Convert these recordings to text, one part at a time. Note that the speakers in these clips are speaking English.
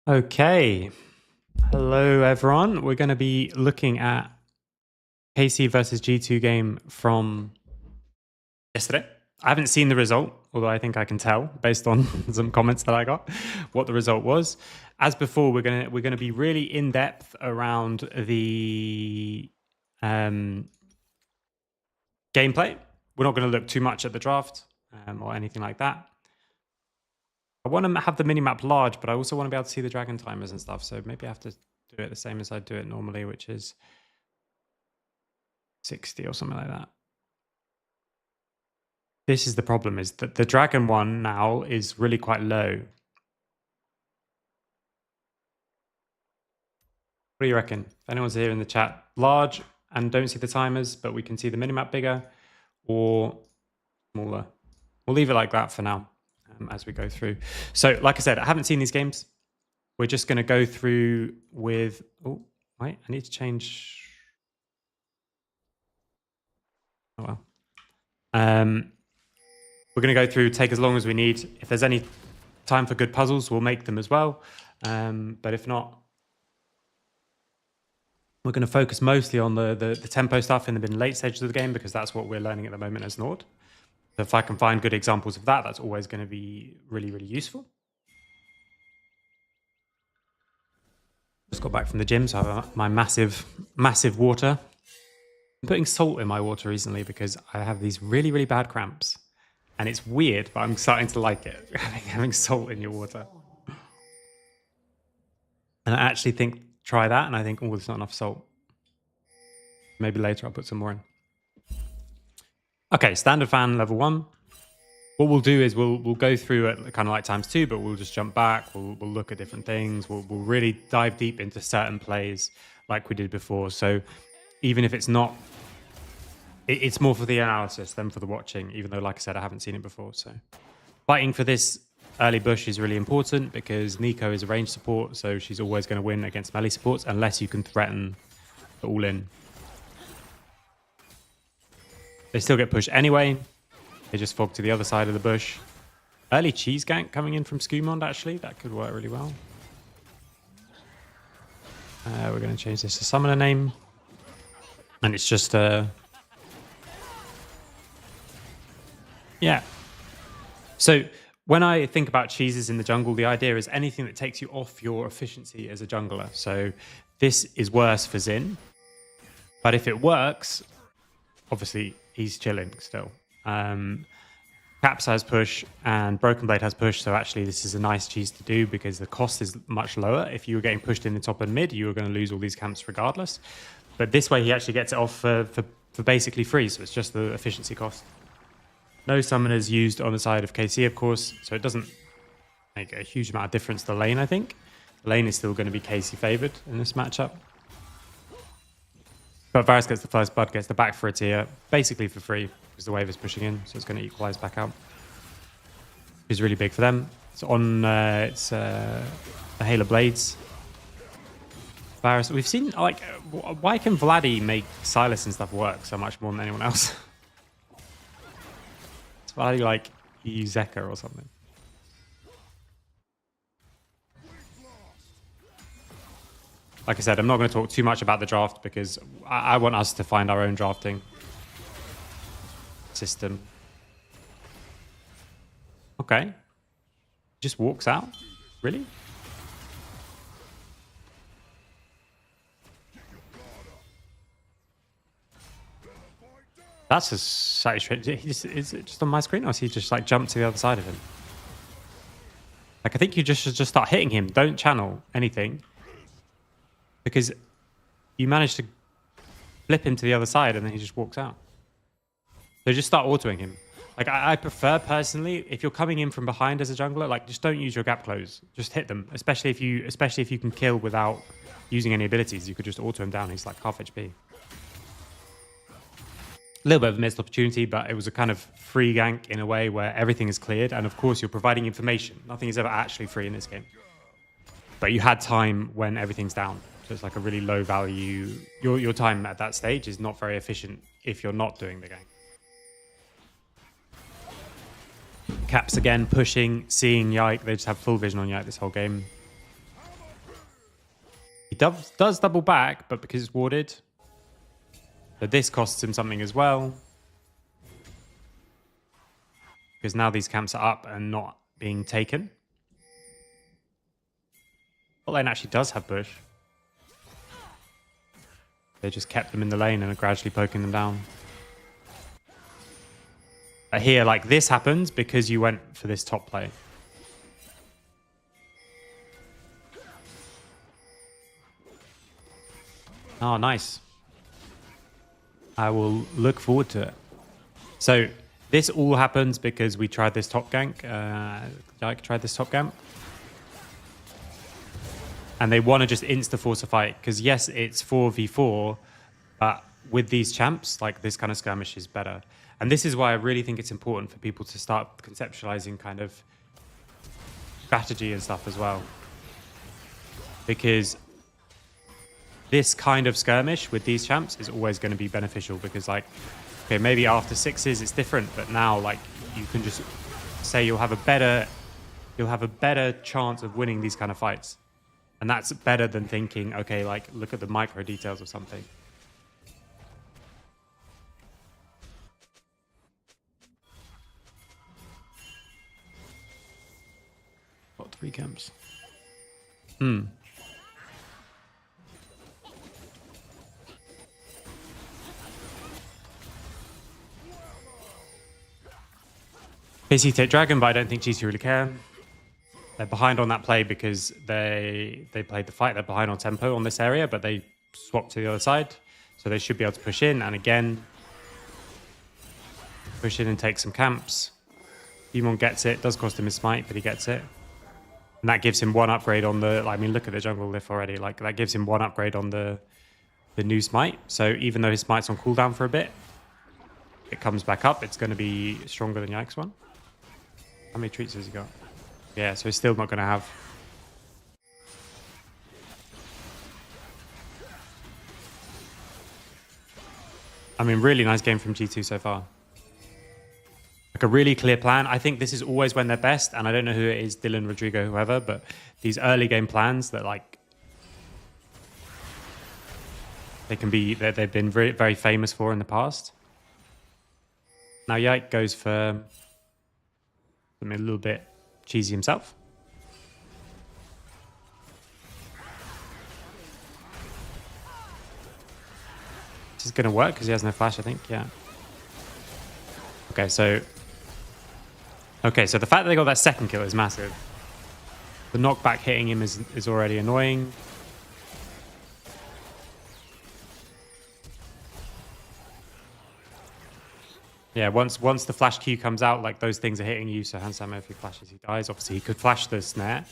Okay. Hello, everyone. We're going to be looking at KC versus G2 game from yesterday. I haven't seen the result, although I think I can tell based on some comments that I got what the result was. As before, we're gonna be really in depth around the gameplay. We're not going to look too much at the draft or anything like that. I want to have the minimap large, but I also want to be able to see the dragon timers and stuff. So maybe I have to do it the same as I do it normally, which is 60 or something like that. This is the problem, is that the dragon one now is really quite low. What do you reckon? If anyone's here in the chat, large and don't see the timers, but we can see the minimap bigger, or smaller. We'll leave it like that for now as we go through. So like I said, I haven't seen these games. We're just going to go through with... Oh, wait, I need to change... Oh, well. We're going to go through, take as long as we need. If there's any time for good puzzles, we'll make them as well. But if not, we're going to focus mostly on the tempo stuff in the mid and late stages of the game, because that's what we're learning at the moment as Nord. So if I can find good examples of that, that's always going to be really, really useful. Just got back from the gym, so I have my massive water. I'm putting salt in my water recently because I have these really, really bad cramps. And it's weird, but I'm starting to like it, having salt in your water. And I actually think, try that, and I think, oh, there's not enough salt. Maybe later I'll put some more in. Okay, standard fan level 1. What we'll do is we'll go through it kind of like ×2, but we'll just jump back. We'll look at different things. We'll really dive deep into certain plays like we did before. So even if it's not, it's more for the analysis than for the watching, even though, like I said, I haven't seen it before. So fighting for this early bush is really important because Nico is a range support, so she's always going to win against melee supports unless you can threaten the all-in. They still get pushed anyway. They just fog to the other side of the bush. Early cheese gank coming in from Skumond, actually. That could work really well. We're going to change this to summoner name. And it's just yeah. So when I think about cheeses in the jungle, the idea is anything that takes you off your efficiency as a jungler. So this is worse for Xin. But if it works, obviously he's chilling still. Caps has push and Broken Blade has push, so actually this is a nice cheese to do because the cost is much lower. If you were getting pushed in the top and mid, you were going to lose all these camps regardless. But this way he actually gets it off for basically free, so it's just the efficiency cost. No summoners used on the side of KC, of course, so it doesn't make a huge amount of difference to lane, I think. The lane is still going to be KC favored in this matchup. But Varus gets the first blood, gets the back for a tier, basically for free, because the wave is pushing in, so it's going to equalize back out. Which is really big for them. It's on the Hail Blades. Varus, we've seen, like, why can Vladdy make Silas and stuff work so much more than anyone else? It's Vladdy like Zeka or something. Like I said, I'm not going to talk too much about the draft because I want us to find our own drafting system. Okay. Just walks out? Really? That's a slightly strange. Is it just on my screen, or has he just like jumped to the other side of him? Like, I think you just should just start hitting him. Don't channel anything. Because you managed to flip him to the other side and then he just walks out. So just start autoing him. Like, I prefer personally, if you're coming in from behind as a jungler, like, just don't use your gap close. Just hit them, especially if you can kill without using any abilities. You could just auto him down. He's like half HP. A little bit of a missed opportunity, but it was a kind of free gank in a way where everything is cleared. And of course, you're providing information. Nothing is ever actually free in this game. But you had time when everything's down. So it's like a really low value. Your time at that stage is not very efficient if you're not doing the gank. Caps again, pushing, seeing Yike. They just have full vision on Yike this whole game. He does double back, but because it's warded. So this costs him something as well. Because now these camps are up and not being taken. Bot lane actually does have push. They just kept them in the lane and are gradually poking them down. But here, like, this happens because you went for this top play. Oh, nice. I will look forward to it. So this all happens because we tried this top gank. Tried this top gank. And they want to just insta-force a fight. Because yes, it's 4v4. But with these champs, like, this kind of skirmish is better. And this is why I really think it's important for people to start conceptualizing kind of strategy and stuff as well. Because this kind of skirmish with these champs is always going to be beneficial. Because, like, okay, maybe after 6s it's different, but now, like, you can just say you'll have a better chance of winning these kind of fights. And that's better than thinking, okay, like, look at the micro details of something. Got 3 camps. KC take Dragon, but I don't think GT really care. They're behind on that play because they played the fight. They're behind on tempo on this area, but they swapped to the other side. So they should be able to push in. And again, push in and take some camps. Demon gets it. Does cost him his smite, but he gets it. And that gives him 1 upgrade on the... I mean, look at the jungle lift already. Like, that gives him 1 upgrade on the new smite. So even though his smite's on cooldown for a bit, it comes back up. It's going to be stronger than Yike's one. How many treats has he got? Yeah, so he's still not going to have... I mean, really nice game from G2 so far. Like, a really clear plan. I think this is always when they're best, and I don't know who it is, Dylan, Rodrigo, whoever, but these early game plans that, like, they can be... they've been very, very famous for in the past. Now Yike goes for something a little bit cheesy himself. This is going to work because he has no flash, I think. Yeah. Okay, so the fact that they got that second kill is massive. The knockback hitting him is already annoying. Yeah, once the flash Q comes out, like, those things are hitting you. So Hansamo, if he flashes, he dies. Obviously, he could flash the snare.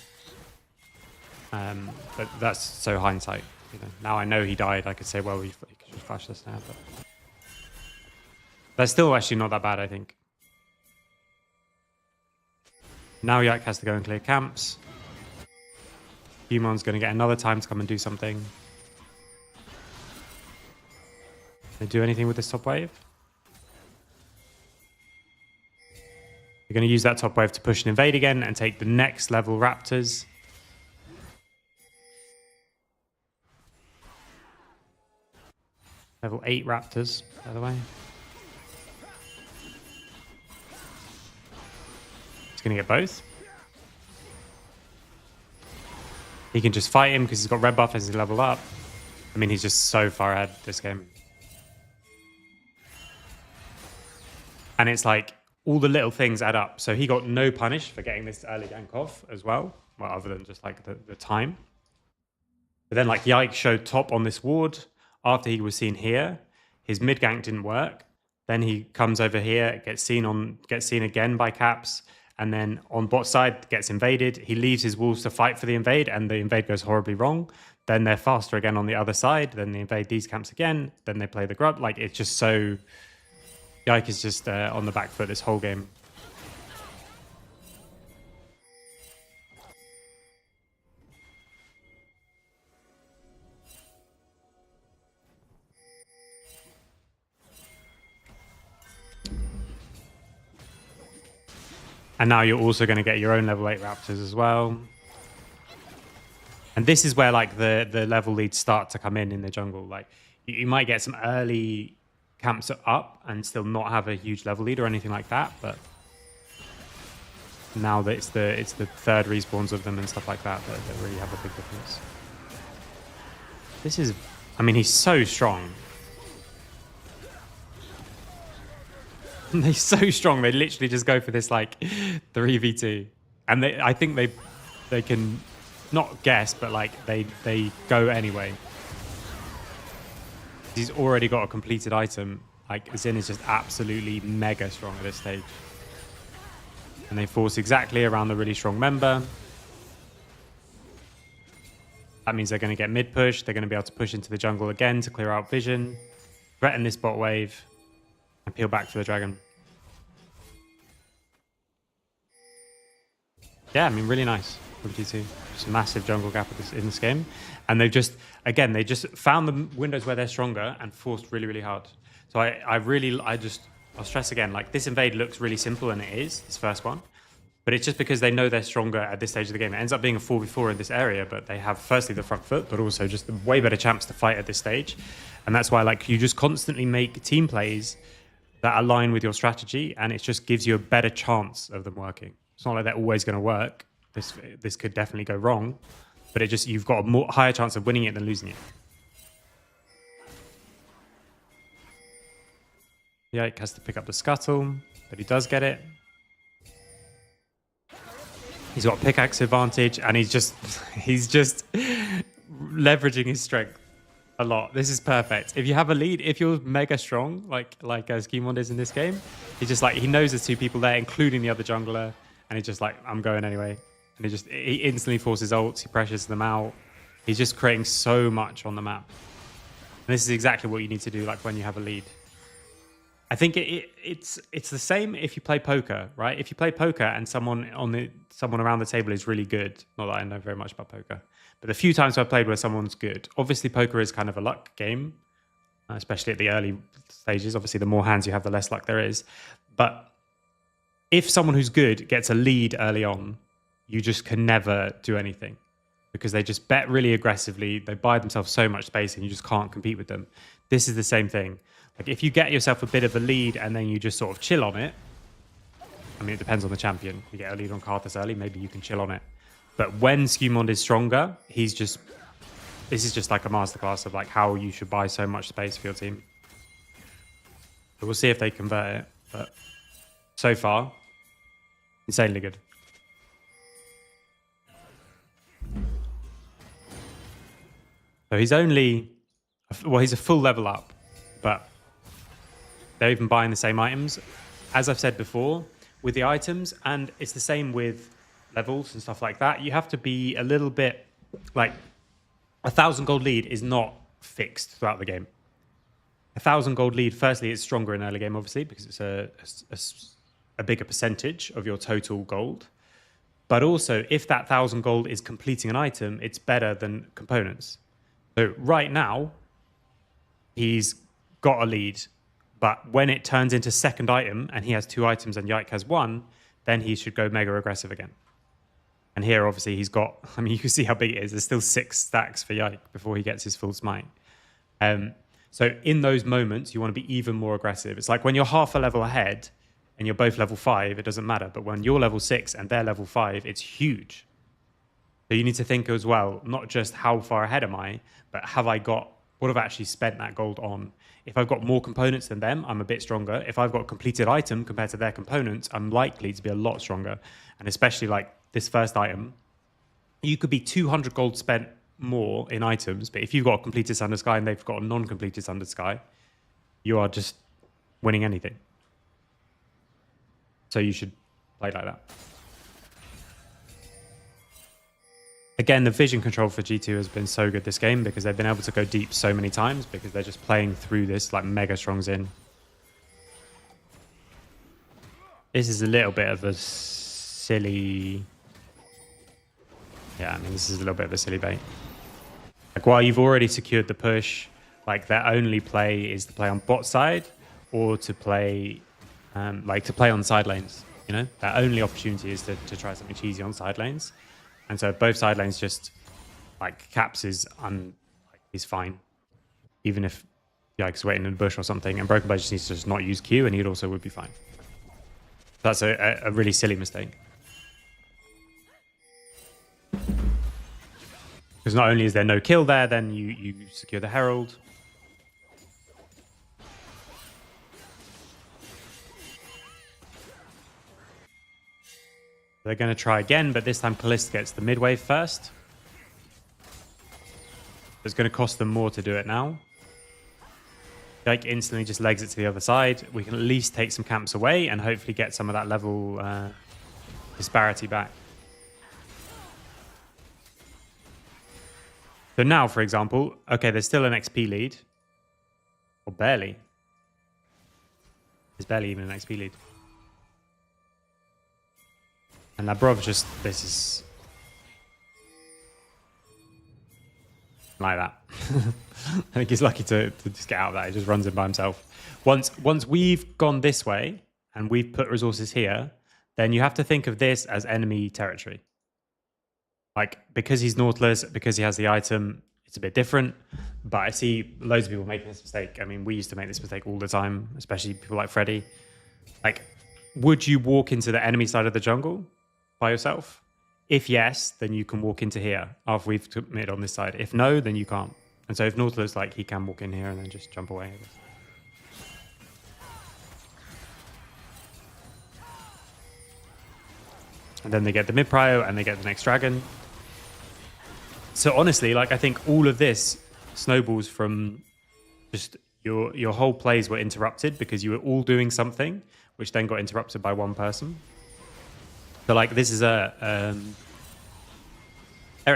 But that's so hindsight. You know, now I know he died. I could say, well, he could just flash the snare. But that's still actually not that bad, I think. Now Yak has to go and clear camps. Humon's going to get another time to come and do something. They do anything with this top wave? They're going to use that top wave to push and invade again and take the next level Raptors. Level 8 Raptors, by the way. He's going to get both. He can just fight him because he's got red buff as he level up. I mean, he's just so far ahead this game. And it's like, all the little things add up. So he got no punish for getting this early gank off as well. Well, other than just, like, the time. But then, like, Yike showed top on this ward. After he was seen here, his mid gank didn't work. Then he comes over here, gets seen again by Caps. And then on bot side, gets invaded. He leaves his wolves to fight for the invade, and the invade goes horribly wrong. Then they're faster again on the other side. Then they invade these camps again. Then they play the grub. Like, it's just so... Yike is just on the back foot this whole game. And now you're also going to get your own level 8 Raptors as well. And this is where like the level leads start to come in the jungle. Like you might get some early camps up and still not have a huge level lead or anything like that, but now that it's the third respawns of them and stuff like that that really have a big difference. This is, I mean, he's so strong. They're so strong. They literally just go for this like 3v2, and I think they can not guess, but like they go anyway. He's already got a completed item. Like Xin is just absolutely mega strong at this stage, and they force exactly around the really strong member. That means they're going to get mid push. They're going to be able to push into the jungle again to clear out vision, threaten this bot wave, and peel back for the dragon. Yeah, I mean, really nice from G2. Just a massive jungle gap in this game. And they've just, again, they just found the windows where they're stronger and forced really, really hard. So I'll stress again, like this invade looks really simple, and it is, this first one. But it's just because they know they're stronger at this stage of the game. It ends up being a 4v4 in this area, but they have firstly the front foot, but also just way better champs to fight at this stage. And that's why like you just constantly make team plays that align with your strategy, and it just gives you a better chance of them working. It's not like they're always going to work. This could definitely go wrong, but you've got a higher chance of winning it than losing it. Yike has to pick up the scuttle, but he does get it. He's got pickaxe advantage, and he's just leveraging his strength a lot. This is perfect. If you have a lead, if you're mega strong, like Schemond is in this game, he's just like, he knows there's two people there, including the other jungler, and he's just like, I'm going anyway. And he instantly forces ults, he pressures them out. He's just creating so much on the map. And this is exactly what you need to do, like when you have a lead. I think it's the same if you play poker, right? If you play poker and someone around the table is really good, not that I know very much about poker, but the few times I've played where someone's good, obviously poker is kind of a luck game, especially at the early stages. Obviously, the more hands you have, the less luck there is. But if someone who's good gets a lead early on, you just can never do anything because they just bet really aggressively. They buy themselves so much space and you just can't compete with them. This is the same thing. Like if you get yourself a bit of a lead and then you just sort of chill on it, I mean, it depends on the champion. If you get a lead on Karthus early, maybe you can chill on it. But when Schemond is stronger, this is just like a masterclass of like how you should buy so much space for your team. But we'll see if they convert it. But so far, insanely good. So he's a full level up, but they're even buying the same items. As I've said before, with the items, and it's the same with levels and stuff like that, you have to be a little bit, like, 1,000 gold lead is not fixed throughout the game. 1,000 gold lead, firstly, it's stronger in early game, obviously, because it's a bigger percentage of your total gold. But also, if that 1,000 gold is completing an item, it's better than components. So right now, he's got a lead, but when it turns into second item and he has 2 items and Yike has 1, then he should go mega aggressive again. And here, obviously, he's got, I mean, you can see how big it is. There's still 6 stacks for Yike before he gets his full smite. So in those moments, you want to be even more aggressive. It's like when you're half a level ahead and you're both level 5, it doesn't matter. But when you're level 6 and they're level 5, it's huge. So you need to think as well, not just how far ahead am I, but what have I actually spent that gold on? If I've got more components than them, I'm a bit stronger. If I've got a completed item compared to their components, I'm likely to be a lot stronger. And especially like this first item, you could be 200 gold spent more in items, but if you've got a completed Sunder Sky and they've got a non-completed Sunder Sky, you are just winning anything. So you should play like that. Again, the vision control for G2 has been so good this game because they've been able to go deep so many times because they're just playing through this like mega strong Xin. This is a little bit of a silly... Yeah, I mean, this is a little bit of a silly bait. Like, while you've already secured the push, like, their only play is to play on bot side or to play, to play on side lanes, you know? Their only opportunity is to try something cheesy on side lanes. And so both side lanes just like Caps is he's fine, even if Yike's waiting in the bush or something, and Broken Blade just needs to just not use Q, and he also would be fine. That's a really silly mistake. Because not only is there no kill there, then you secure the Herald. They're going to try again, but this time Callista gets the mid wave first. It's going to cost them more to do it now. Yike instantly just legs it to the other side. We can at least take some camps away and hopefully get some of that level disparity back. So now, for example, okay, there's still an XP lead. Or barely. There's barely even an XP lead. And Labrov just, this is like that. I think he's lucky to just get out of that. He just runs in by himself. Once we've gone this way and we've put resources here, then you have to think of this as enemy territory. Like, because he's Nautilus, because he has the item, it's a bit different. But I see loads of people making this mistake. I mean, we used to make this mistake all the time, especially people like Freddy. Like, would you walk into the enemy side of the jungle by yourself? If yes, then you can walk into here after we've committed on this side. If no, then you can't. And so if Nautilus, like, he can walk in here and then just jump away, I guess. And then they get the mid prio and they get the next dragon. So honestly, like, I think all of this snowballs from just your whole plays were interrupted because you were all doing something, which then got interrupted by one person. So like, this is Eric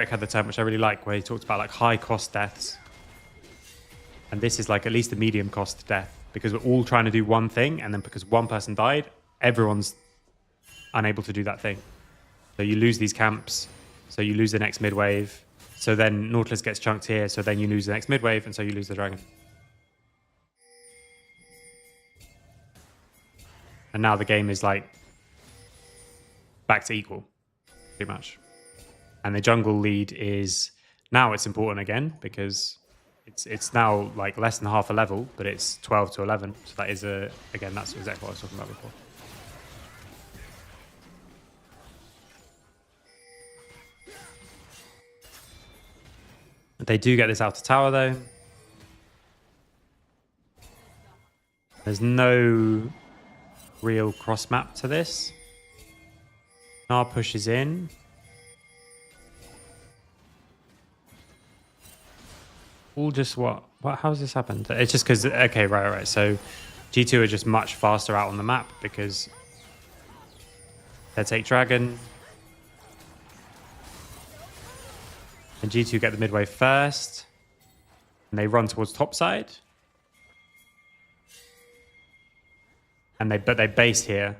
had the term, which I really like, where he talked about like high cost deaths. And this is like at least a medium cost death because we're all trying to do one thing. And then because one person died, everyone's unable to do that thing. So you lose these camps. So you lose the next mid wave. So then Nautilus gets chunked here. So then you lose the next mid wave. And so you lose the dragon. And now the game is like back to equal, pretty much. And the jungle lead is, now it's important again because it's now like less than half a level, but it's 12 to 11. So that is again, that's exactly what I was talking about before. They do get this outer tower though. There's no real cross map to this. Nar pushes in. All just what? How has this happened? It's just because, okay, right. So G2 are just much faster out on the map because they take dragon. And G2 get the midway first. And they run towards top side. And but they base here.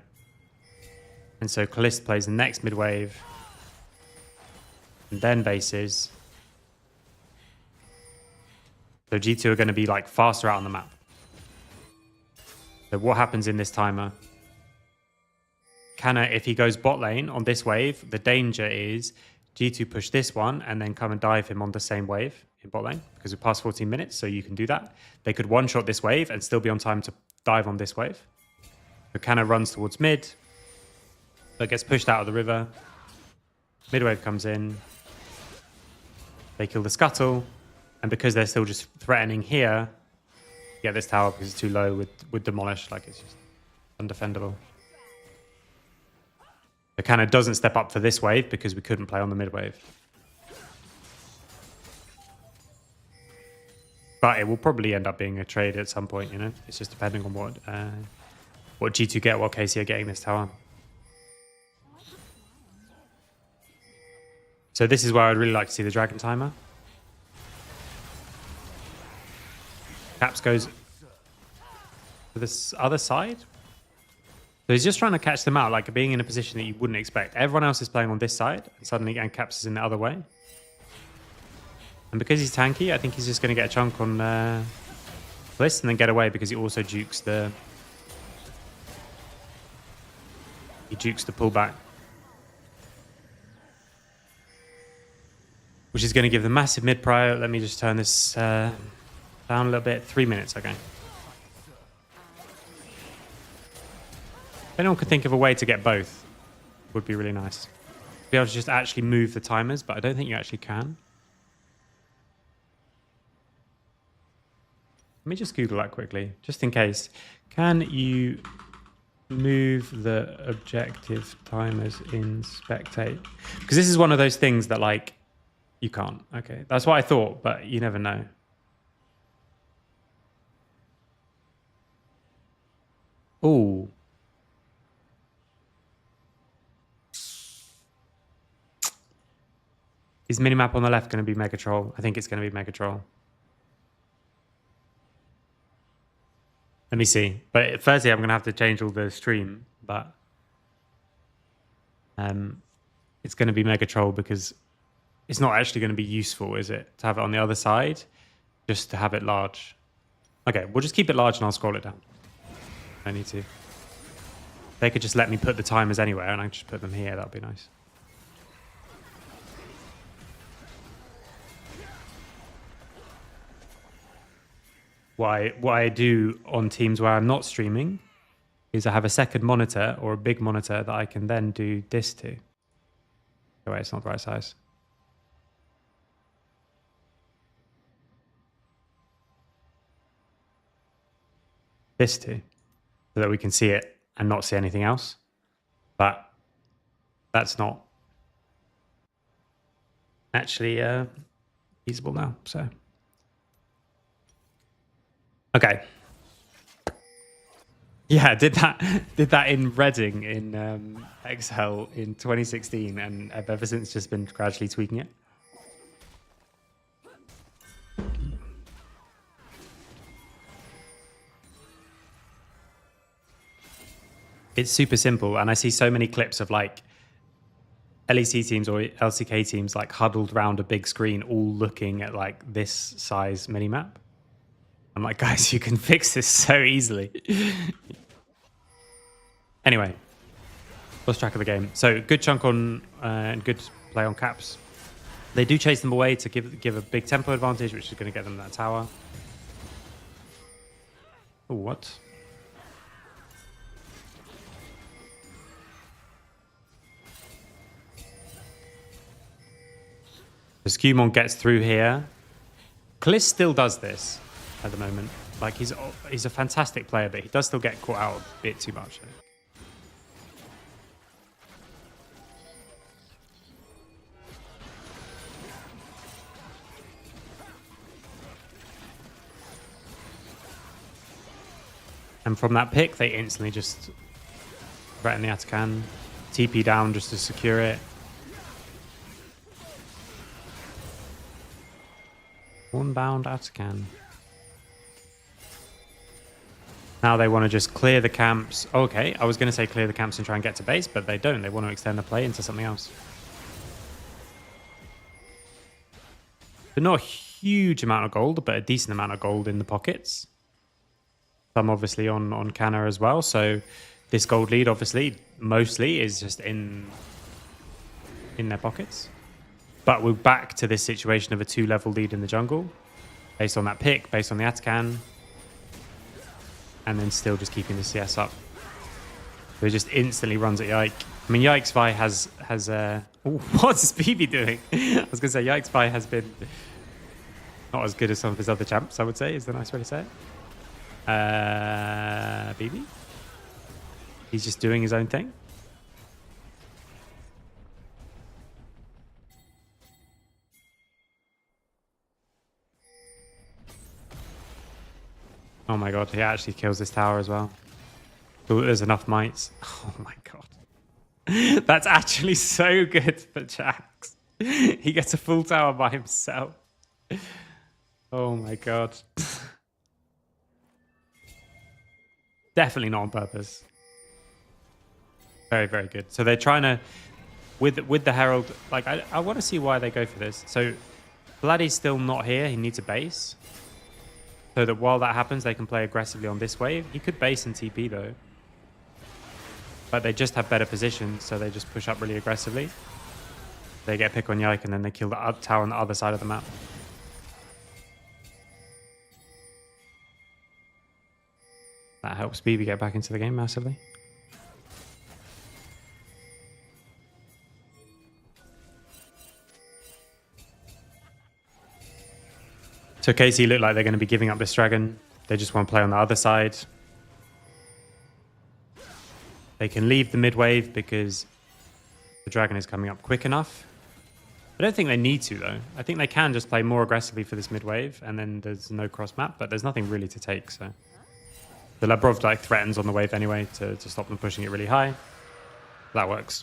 And so Callista plays the next mid wave. And then bases. So G2 are going to be like faster out on the map. So what happens in this timer? Canna, if he goes bot lane on this wave, the danger is G2 push this one and then come and dive him on the same wave in bot lane because we passed 14 minutes, so you can do that. They could one-shot this wave and still be on time to dive on this wave. So Canna runs towards mid, but gets pushed out of the river. Mid wave comes in. They kill the scuttle. And because they're still just threatening here, get this tower because it's too low with demolish, like it's just undefendable. The Canna doesn't step up for this wave because we couldn't play on the mid wave. But it will probably end up being a trade at some point, you know? It's just depending on what G2 get, what KC are getting this tower. So this is where I'd really like to see the dragon timer. Caps goes to this other side. So he's just trying to catch them out, like being in a position that you wouldn't expect. Everyone else is playing on this side, and suddenly Caps is in the other way. And because he's tanky, I think he's just going to get a chunk on this and then get away because he also jukes the... He jukes the pullback. which is going to give them massive mid prio. Let me just turn this down a little bit. 3 minutes, okay. If anyone could think of a way to get both, would be really nice. Be able to just actually move the timers, but I don't think you actually can. Let me just Google that quickly, just in case. Can you move the objective timers in spectate? Because this is one of those things that, like, you can't. Okay, that's what I thought, but you never know. Oh. Is minimap on the left going to be Mega Troll? I think it's going to be Mega Troll. Let me see. But firstly, I'm going to have to change all the stream. But it's going to be Mega Troll because it's not actually going to be useful, is it? To have it on the other side, just to have it large. Okay, we'll just keep it large and I'll scroll it down. I need to. They could just let me put the timers anywhere and I just put them here. That'd be nice. What I do on teams where I'm not streaming is I have a second monitor or a big monitor that I can then do this to. Oh, wait, it's not the right size. This to, so that we can see it and not see anything else. But that's not actually feasible now, so. Okay. Yeah, did that in Reading in Excel in 2016, and I've ever since just been gradually tweaking it. It's super simple, and I see so many clips of like LEC teams or LCK teams like huddled around a big screen, all looking at like this size minimap. I'm like, guys, you can fix this so easily. Anyway, lost track of the game. So good chunk on and good play on caps. They do chase them away to give a big tempo advantage, which is going to get them that tower. Oh, what? The Skewmon gets through here. Kliss still does this at the moment. Like, he's a fantastic player, but he does still get caught out a bit too much. And from that pick, they instantly just threaten the Atakan. TP down just to secure it. One-bound Atakan. Now they want to just clear the camps. Okay, I was going to say clear the camps and try and get to base, but they don't. They want to extend the play into something else. But not a huge amount of gold, but a decent amount of gold in the pockets. Some obviously on Canna as well. So this gold lead obviously mostly is just in their pockets. But we're back to this situation of a 2-level lead in the jungle. Based on that pick, based on the Atakan. And then still just keeping the CS up. So it just instantly runs at Yike. I mean, Yike's Vi has oh, what's BB doing? I was going to say Yike's Vi has been not as good as some of his other champs, I would say, is the nice way to say it. BB? He's just doing his own thing. Oh my god, he actually kills this tower as well. Ooh, there's enough mites. Oh my god. That's actually so good for Jax. He gets a full tower by himself. Oh my god. Definitely not on purpose. Very, very good. So they're trying to, with the Herald, like, I want to see why they go for this. So Vladdy's still not here. He needs a base. So that while that happens, they can play aggressively on this wave. He could base and TP though. But they just have better positions, so they just push up really aggressively. They get a pick on Yike, and then they kill the tower on the other side of the map. That helps BB get back into the game massively. So KC look like they're going to be giving up this dragon. They just want to play on the other side. They can leave the mid wave because the dragon is coming up quick enough. I don't think they need to, though. I think they can just play more aggressively for this mid wave, and then there's no cross map, but there's nothing really to take. So the Labrov like threatens on the wave anyway to stop them pushing it really high. That works.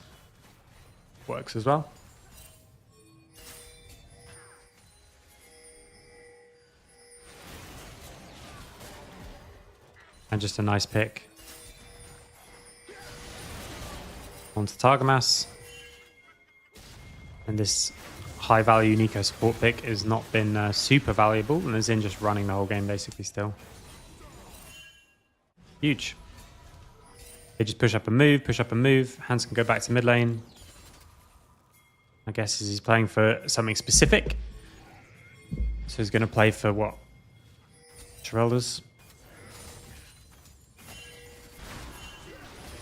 Works as well. And just a nice pick onto Targamas. And this high value Nico support pick has not been super valuable, and is in just running the whole game basically still. Huge. They just push up and move, push up and move. Hans can go back to mid lane. I guess he's playing for something specific. So he's going to play for what? Treldas.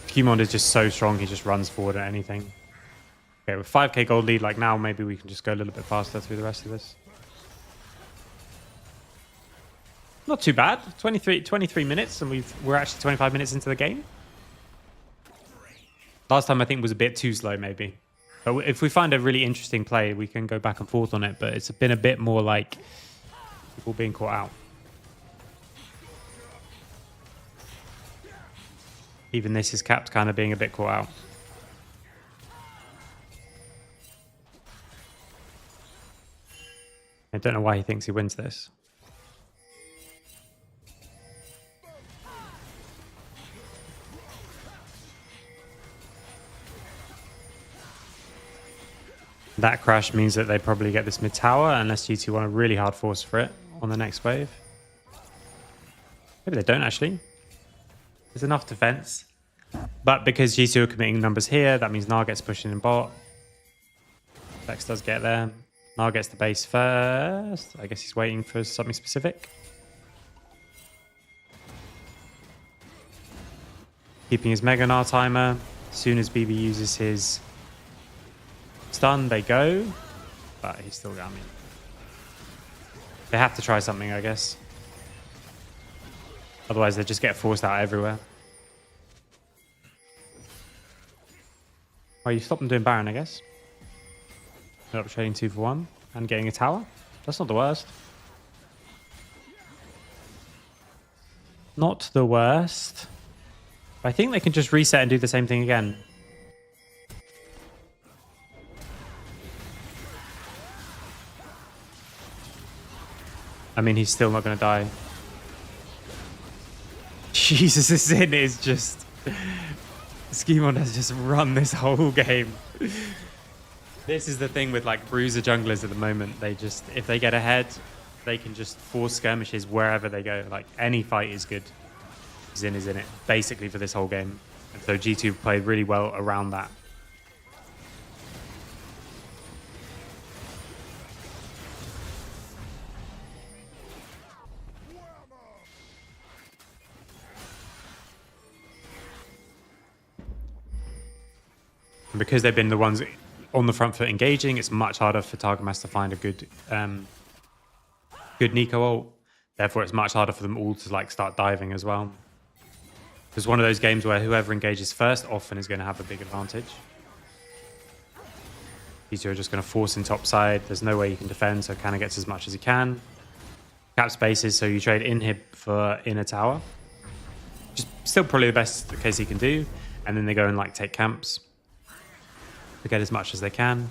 Cumond is just so strong, he just runs forward at anything. Okay, with 5k gold lead, like now, maybe we can just go a little bit faster through the rest of this. Not too bad. 23 minutes, and we're actually 25 minutes into the game. Last time I think was a bit too slow, maybe. But if we find a really interesting play, we can go back and forth on it. But it's been a bit more like people being caught out. Even this is capped kind of being a bit caught out. I don't know why he thinks he wins this. That crash means that they probably get this mid tower unless G2 want a really hard force for it on the next wave. Maybe they don't actually. There's enough defense. But because G2 are committing numbers here, that means Gnar gets pushing in bot. Vex does get there. Gnar gets the base first. I guess he's waiting for something specific. Keeping his Mega Gnar timer. As soon as BB uses his stun, they go. But he's still got me. They have to try something, I guess. Otherwise, they just get forced out everywhere. Well, you stop them doing Baron, I guess. End up trading 2 for 1 and getting a tower. That's not the worst. Not the worst. I think they can just reset and do the same thing again. I mean, he's still not going to die. Jesus, this Xin is just... Schemon has just run this whole game. This is the thing with like bruiser junglers at the moment. They just, if they get ahead, they can just force skirmishes wherever they go. Like any fight is good. Xin is in it basically for this whole game. And so G2 played really well around that. And because they've been the ones on the front foot engaging, it's much harder for Targamas to find a good good Nico ult. Therefore, it's much harder for them all to like start diving as well. It's one of those games where whoever engages first often is going to have a big advantage. These two are just going to force in top side. There's no way you can defend, so Canna gets as much as he can. Cap spaces, so you trade inhib for inner tower. Just still probably the best case he can do. And then they go and like take camps to get as much as they can.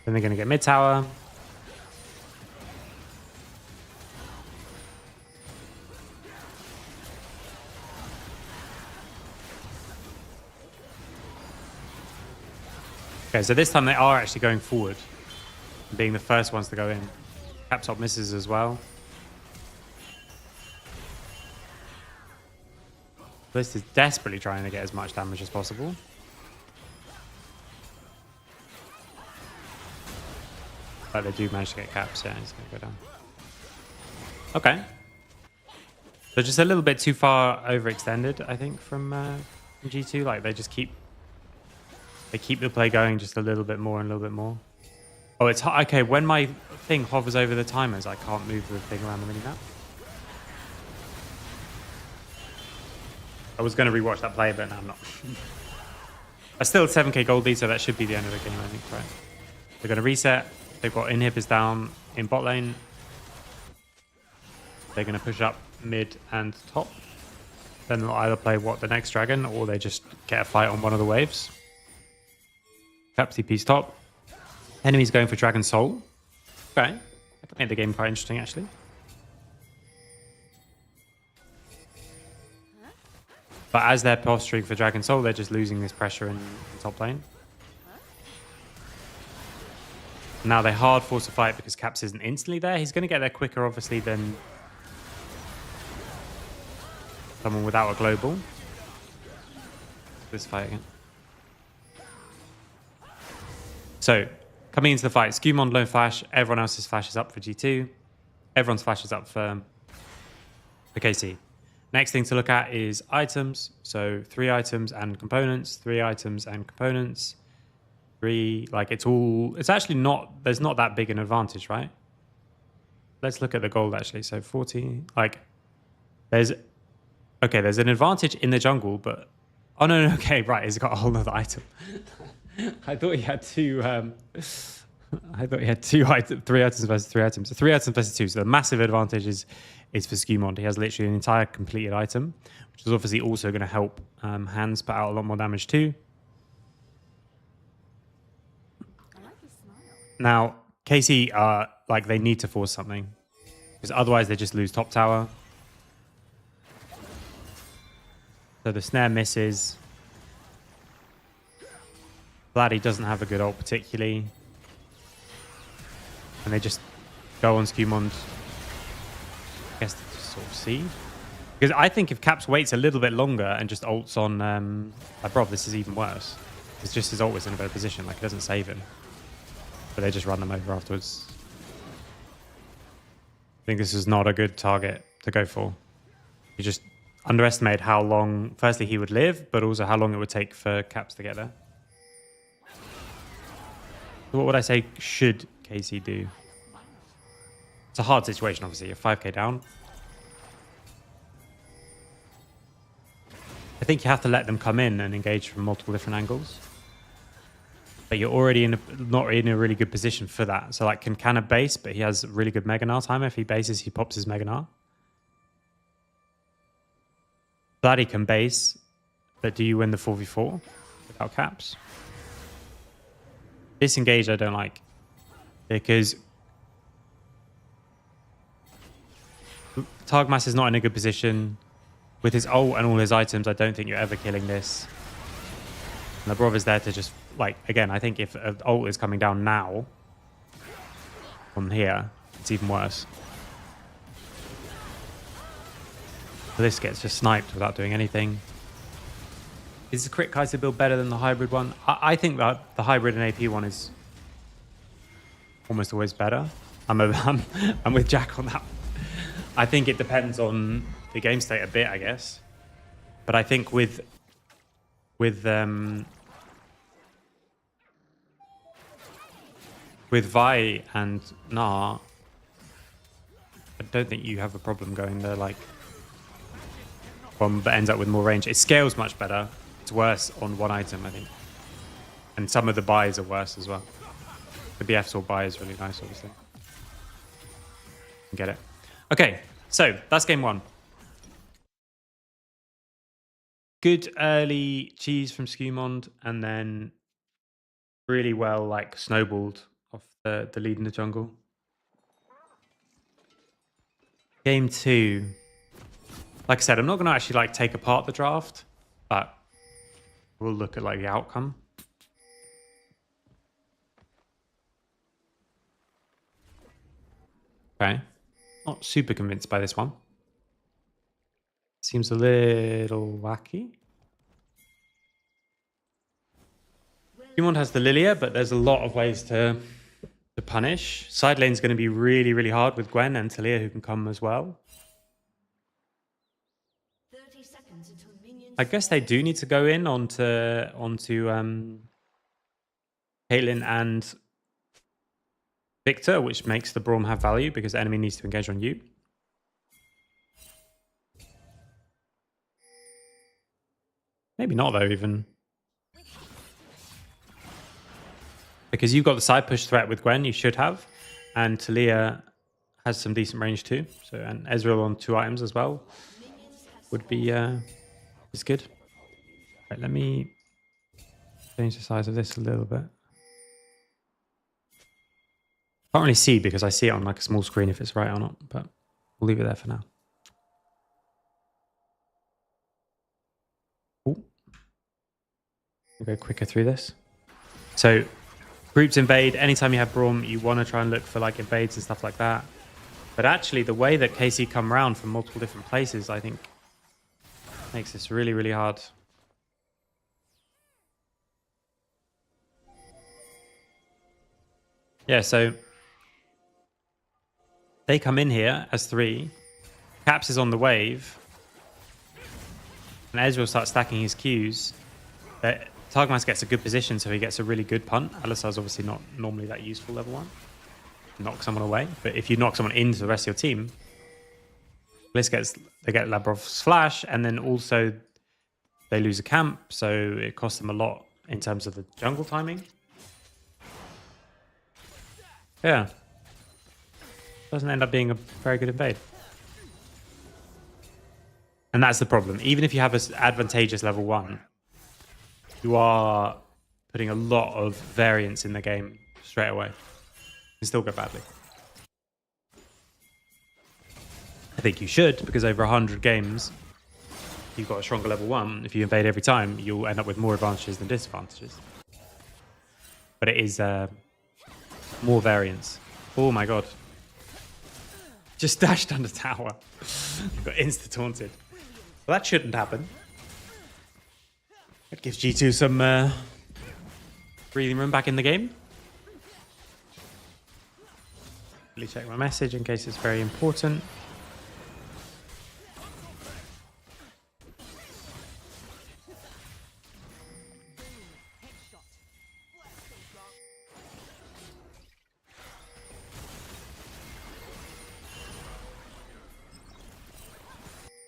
And they're going to get mid tower. Okay, so this time they are actually going forward, being the first ones to go in. Cap top misses as well. This is desperately trying to get as much damage as possible. But they do manage to get caps. Yeah, he's going to go down. Okay. So just a little bit too far overextended, I think, from G2. Like they just keep the play going just a little bit more and a little bit more. Oh, it's okay. When my thing hovers over the timers, I can't move the thing around the mini-map. I was going to rewatch that play, but now I'm not. I still 7k gold lead, so that should be the end of the game, I think, right? They're going to reset. They've got inhibitors down in bot lane. They're going to push up mid and top. Then they'll either play the next dragon, or they just get a fight on one of the waves. Caps TP's top. Enemy's going for Dragon Soul. Okay. That could make the game quite interesting, actually. But as they're posturing for Dragon Soul, they're just losing this pressure in top lane. Now they hard force a fight because Caps isn't instantly there. He's going to get there quicker, obviously, than someone without a global. This fight again. So, coming into the fight, Skewmon low flash. Everyone else's flash is up for G2. Everyone's flash is up for KC. Next thing to look at is items. So 3 items and components, 3 items and components. 3, like it's actually not, there's not that big an advantage, right? Let's look at the gold actually. So 40, like there's an advantage in the jungle, but, oh no, okay, right, he's got a whole other item. I thought he had 2, I thought he had 3 items versus 3 items. So 3 items versus 2. So the massive advantage is for Skewmon. He has literally an entire completed item, which is obviously also going to help Hands put out a lot more damage too. Now, KC are like they need to force something because otherwise they just lose top tower. So the snare misses. Vladdy doesn't have a good ult particularly. And they just go on Skewmon. I guess to just sort of see. Because I think if Caps waits a little bit longer and just ults on Brob, this is even worse. It's just his ult was in a better position, like it doesn't save him. But they just run them over afterwards. I think this is not a good target to go for. You just underestimate how long, firstly, he would live, but also how long it would take for Caps to get there. So what would I say should KC do? It's a hard situation, obviously. You're 5k down. I think you have to let them come in and engage from multiple different angles. But you're already not in a really good position for that. So like can Canna base, but he has really good Mega Gnar time. If he bases, he pops his Mega Gnar. Vladdy can base, but do you win the 4v4 without Caps? Disengage I don't like. Because Targmas is not in a good position. With his ult and all his items, I don't think you're ever killing this. And the Brov is there to just, like, again, I think if an ult is coming down now, on here, it's even worse. So this gets just sniped without doing anything. Is the Crit Kaiser build better than the hybrid one? I think that the hybrid and AP one is almost always better. I'm with Jack on that. I think it depends on the game state a bit, I guess. But I think with Vi and Gnar, I don't think you have a problem going there like one that ends up with more range. It scales much better. It's worse on one item, I think. And some of the buys are worse as well. The BF's or buy is really nice, obviously. Get it. Okay, so that's game 1. Good early cheese from Skewmon, and then really well like snowballed off the lead in the jungle. Game 2. Like I said, I'm not going to actually like take apart the draft, but we'll look at like the outcome. Okay. Not super convinced by this one. Seems a little wacky. Humond has the Lilia, but there's a lot of ways to punish. Side lane's going to be really, really hard with Gwen and Talia, who can come as well. I guess they do need to go in onto Caitlyn and Victor, which makes the Braum have value because the enemy needs to engage on you. Maybe not though, even. Because you've got the side push threat with Gwen, you should have. And Talia has some decent range too. So, and Ezreal on 2 items as well would be is good. Right, let me change the size of this a little bit. Can't really see because I see it on like a small screen if it's right or not, but we'll leave it there for now. Ooh. We'll go quicker through this. So groups invade. Anytime you have Braum, you want to try and look for like invades and stuff like that. But actually, the way that KC come around from multiple different places, I think, makes this really, really hard. Yeah, so they come in here as 3. Caps is on the wave. And Ezreal starts stacking his Qs. Targamas gets a good position, so he gets a really good punt. Alistar's obviously not normally that useful level 1. Knock someone away. But if you knock someone into the rest of your team, they get Labrov's flash, and then also they lose a camp, so it costs them a lot in terms of the jungle timing. Yeah. Doesn't end up being a very good invade. And that's the problem. Even if you have an advantageous level 1, you are putting a lot of variance in the game straight away. It can still go badly. I think you should, because over 100 games, you've got a stronger level 1. If you invade every time, you'll end up with more advantages than disadvantages. But it is more variance. Oh my god. Just dashed under tower. Got insta-taunted. Well, that shouldn't happen. That gives G2 some breathing room back in the game. Really check my message in case it's very important.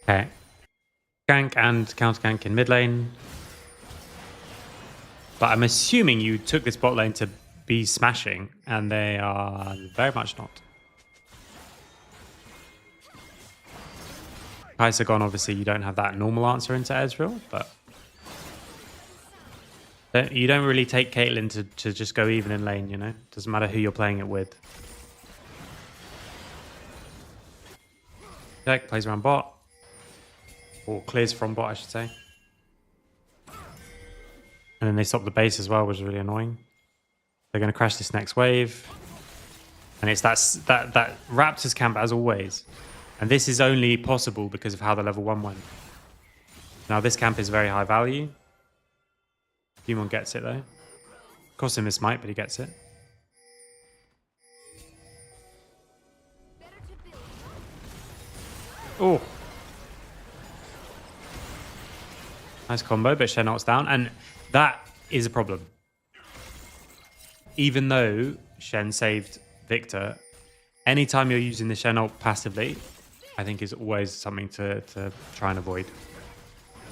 Okay. Gank and counter gank in mid lane. But I'm assuming you took this bot lane to be smashing, and they are very much not. Kai'Sa gone, obviously you don't have that normal answer into Ezreal, but you don't really take Caitlyn to just go even in lane, you know? Doesn't matter who you're playing it with. Deck plays around bot. Or clears from bot, I should say. And then they stop the base as well, which is really annoying. They're going to crash this next wave. And it's that Raptors camp as always. And this is only possible because of how the level 1 went. Now this camp is very high value. Humon gets it though. Costs him a smite, but he gets it. Oh. Nice combo, but Shen knocks down. And that is a problem. Even though Shen saved Victor, anytime you're using the Shen ult passively, I think is always something to try and avoid.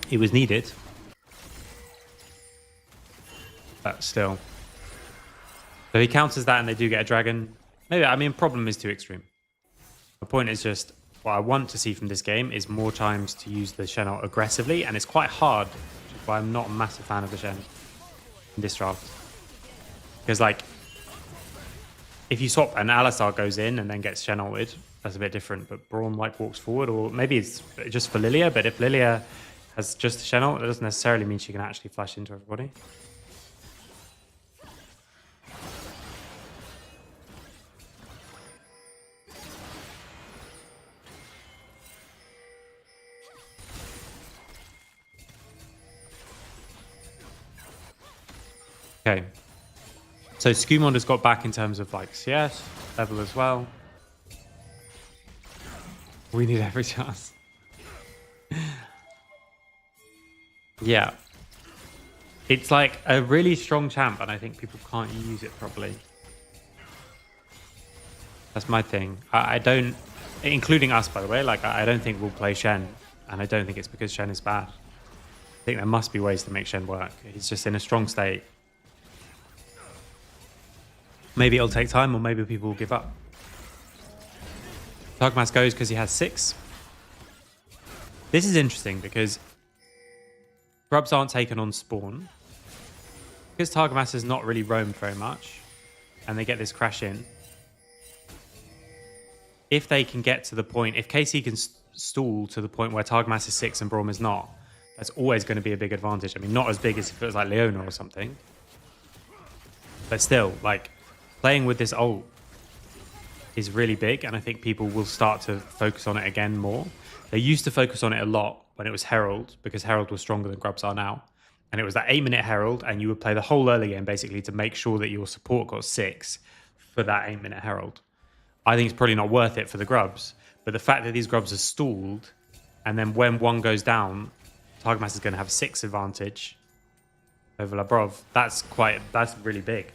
It was needed. But still. So he counters that and they do get a dragon. Maybe, I mean, problem is too extreme. The point is just, what I want to see from this game is more times to use the Shen ult aggressively, and it's quite hard, which is why I'm not a massive fan of the Shen in this draft. Because, like, if you swap and Alistar goes in and then gets Shen ulted, that's a bit different. But Braum like walks forward, or maybe it's just for Lilia. But if Lilia has just Shen ult, that doesn't necessarily mean she can actually flash into everybody. Okay. So Skumond has got back in terms of like CS level as well. We need every chance. Yeah. It's like a really strong champ, and I think people can't use it properly. That's my thing. I don't, including us, by the way, like I don't think we'll play Shen, and I don't think it's because Shen is bad. I think there must be ways to make Shen work. He's just in a strong state. Maybe it'll take time, or maybe people will give up. Targamas goes because he has 6. This is interesting because grubs aren't taken on spawn. Because Targamas has not really roamed very much, and they get this crash in. If they can get to the point, if KC can stall to the point where Targamas is 6 and Braum is not, that's always going to be a big advantage. I mean, not as big as if it was like Leona or something. But still, like, playing with this ult is really big, and I think people will start to focus on it again more. They used to focus on it a lot when it was Herald, because Herald was stronger than Grubs are now. And it was that 8-minute Herald, and you would play the whole early game basically to make sure that your support got 6 for that 8-minute Herald. I think it's probably not worth it for the Grubs, but the fact that these Grubs are stalled, and then when one goes down, Targamas is going to have 6 advantage over Labrov. That's really big.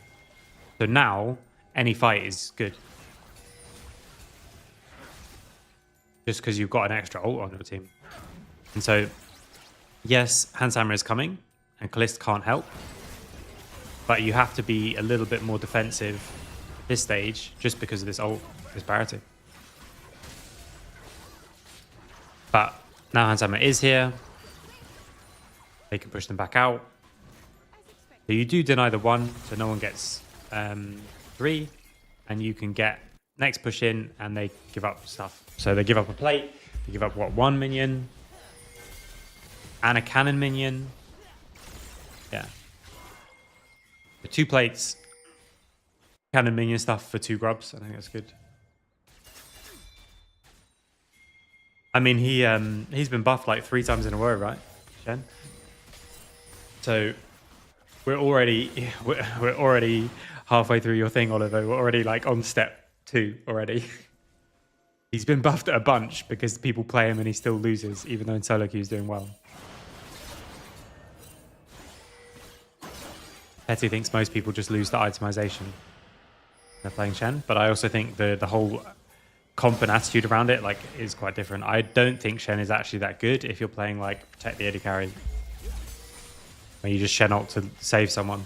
So now, any fight is good. Just because you've got an extra ult on your team. And so, yes, Hanshammer is coming, and Kalist can't help. But you have to be a little bit more defensive at this stage, just because of this ult disparity. But now Hanshammer is here. They can push them back out. So you do deny the 1, so no one gets 3, and you can get next push in, and they give up stuff. So they give up a plate, they give up, what, 1 minion, and a cannon minion. Yeah. The 2 plates, cannon minion stuff for 2 grubs. I think that's good. I mean, he's been buffed like 3 times in a row, right, Shen? So we're already halfway through your thing, Oliver. We're already like on step 2 already. He's been buffed a bunch because people play him and he still loses, even though in solo queue he's doing well. Petty thinks most people just lose the itemization when they're playing Shen, but I also think the whole comp and attitude around it like is quite different. I don't think Shen is actually that good if you're playing like Protect the AD Carry, where you just Shen ult to save someone.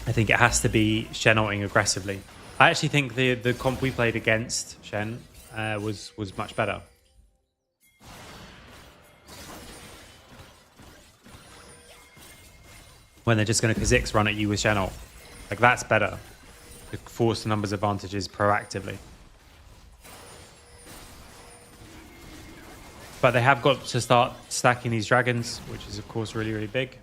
I think it has to be Shen ulting aggressively. I actually think the comp we played against Shen was much better. When they're just going to Kha'Zix run at you with Shen ult. Like, that's better. To force the numbers advantages proactively. But they have got to start stacking these dragons, which is of course really, really big.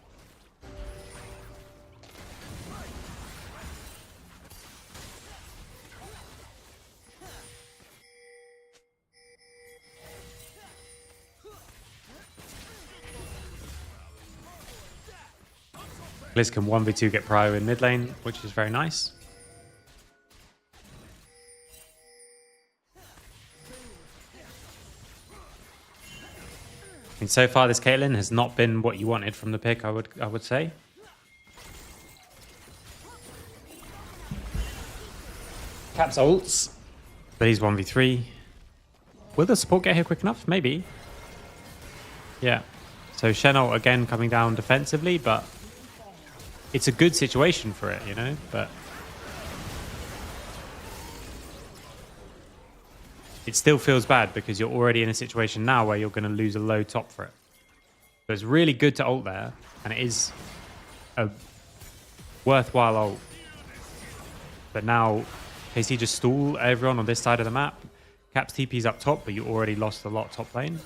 Liz can 1v2 get prio in mid lane, which is very nice. I mean, so far this Caitlyn has not been what you wanted from the pick, I would say. Caps ults, but he's 1v3. Will the support get here quick enough? Maybe. Yeah. So Shen ult again coming down defensively, but it's a good situation for it, you know, but it still feels bad because you're already in a situation now where you're going to lose a low top for it. So it's really good to ult there, and it is a worthwhile ult. But now, KC just stall everyone on this side of the map. Caps TP's up top, but you already lost a lot top lane.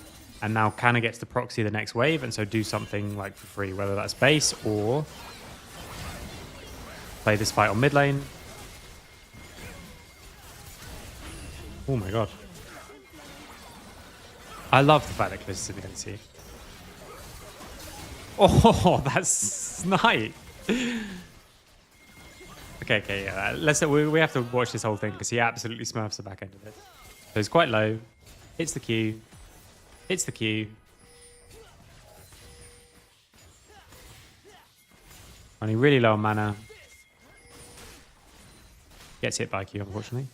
And now Canna gets to proxy the next wave, and so do something like for free, whether that's base or play this fight on mid lane. Oh my god. I love the fact that Chris is in the NC. Oh, that's snipe. Okay, yeah. We have to watch this whole thing because he absolutely smurfs the back end of it. So he's quite low. Hits the Q. Hits the Q. Only really low on mana. Gets hit by a Q, unfortunately.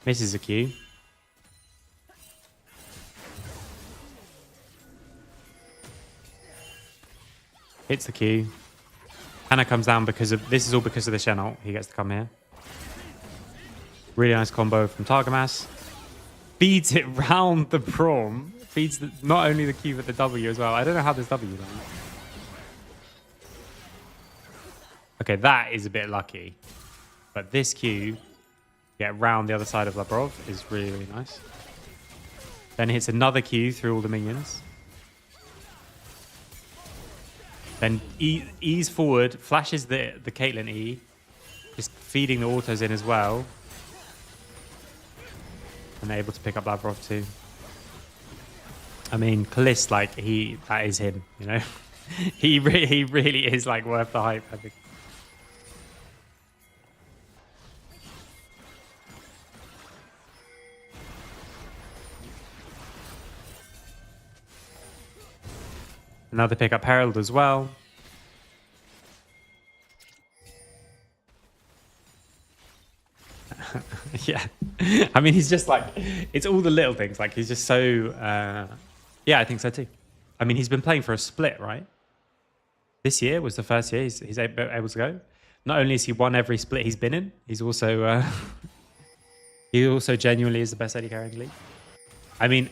Misses a Q. Hits the Q. Hannah comes down because of... This is all because of the Shen ult. He gets to come here. Really nice combo from Targamas. Feeds it round the Braum. Feeds not only the Q, but the W as well. I don't know how there's W then. Okay, that is a bit lucky. But this Q, get round the other side of Labrov, is really, really nice. Then hits another Q through all the minions. Then E's forward, flashes the Caitlyn E. Just feeding the autos in as well. And they're able to pick up Lavrov too. I mean, Kalist, like, that is him, you know? he really is, like, worth the hype, I think. Now they pick up Herald as well. Yeah. I mean, he's just like, it's all the little things. Like, he's just so, yeah, I think so too. I mean, he's been playing for a split, right? This year was the first year he's able to go. Not only has he won every split he's been in, he's also, he also genuinely is the best AD carry in the league. I mean,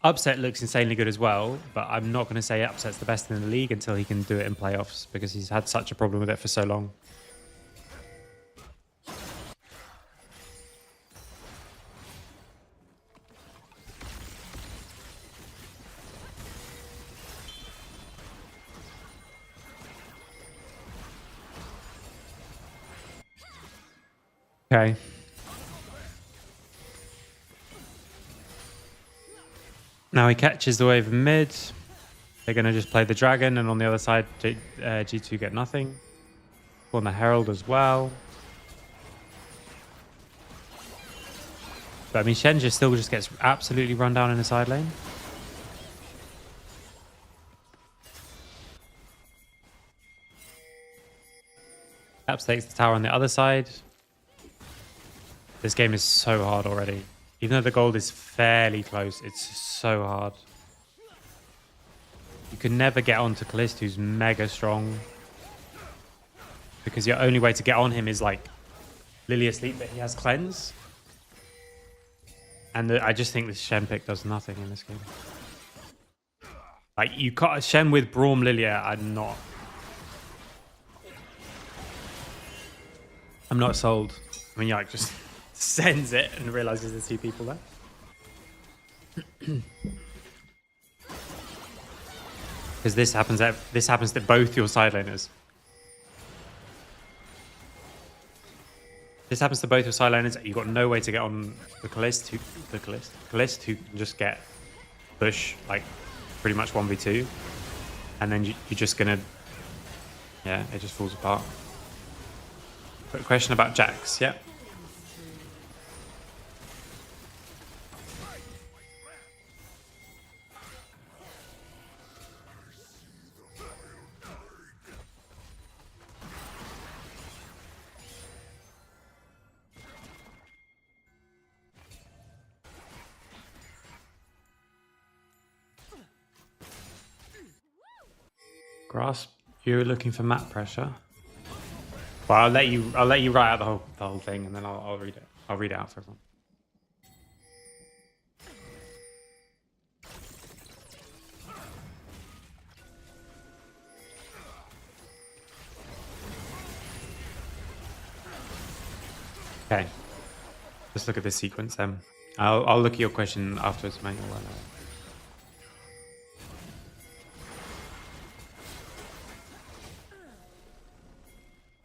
Upset looks insanely good as well, but I'm not going to say Upset's the best in the league until he can do it in playoffs because he's had such a problem with it for so long. Okay. Now he catches the wave mid. They're going to just play the dragon, and on the other side, G2 get nothing. On the Herald as well. But I mean, Shen just still just gets absolutely run down in the side lane. Caps takes the tower on the other side. This game is so hard already. Even though the gold is fairly close, it's so hard. You can never get onto Kalist, who's mega strong. Because your only way to get on him is like Lily asleep, but he has cleanse. And I just think this Shen pick does nothing in this game. Like, you cut Shen with Braum Lilia, I'm not sold. I mean, Yike just sends it and realizes there's two people there. Because this happens to both your side laners. This happens to both your side laners. You've got no way to get on the Kalist, Kalist who can just get push like pretty much 1v2, and then you're just gonna, yeah, it just falls apart. Quick question about Jax, yeah. Grasp, you're looking for map pressure. Well, I'll let you write out the whole thing, and then I'll read it. I'll read it out for everyone. Okay. Let's look at this sequence then. I'll look at your question afterwards, Manuel.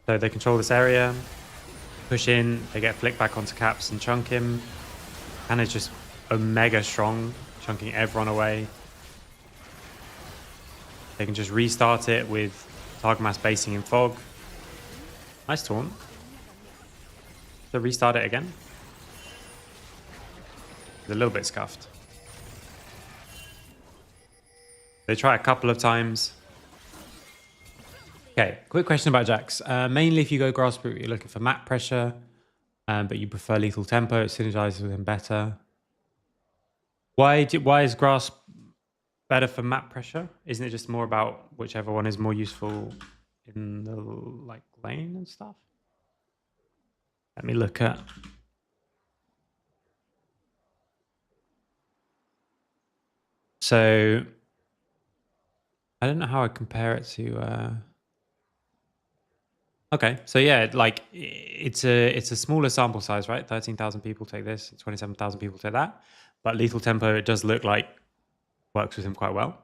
So they control this area, push in, they get flicked back onto Caps and chunk him. And it's just mega strong, chunking everyone away. They can just restart it with Targamas basing in Fog. Nice taunt. So restart it again. It's a little bit scuffed. They try a couple of times. Okay, quick question about Jax. Mainly if you go Grasp route, you're looking for map pressure, but you prefer Lethal Tempo. It synergizes with him better. Why is Grasp better for map pressure? Isn't it just more about whichever one is more useful in the lane and stuff? Let me look at. So I don't know how I compare it to. Okay, so yeah, like it's a smaller sample size, right? 13,000 people take this, 27,000 people take that, but Lethal Tempo, it does look like works with him quite well.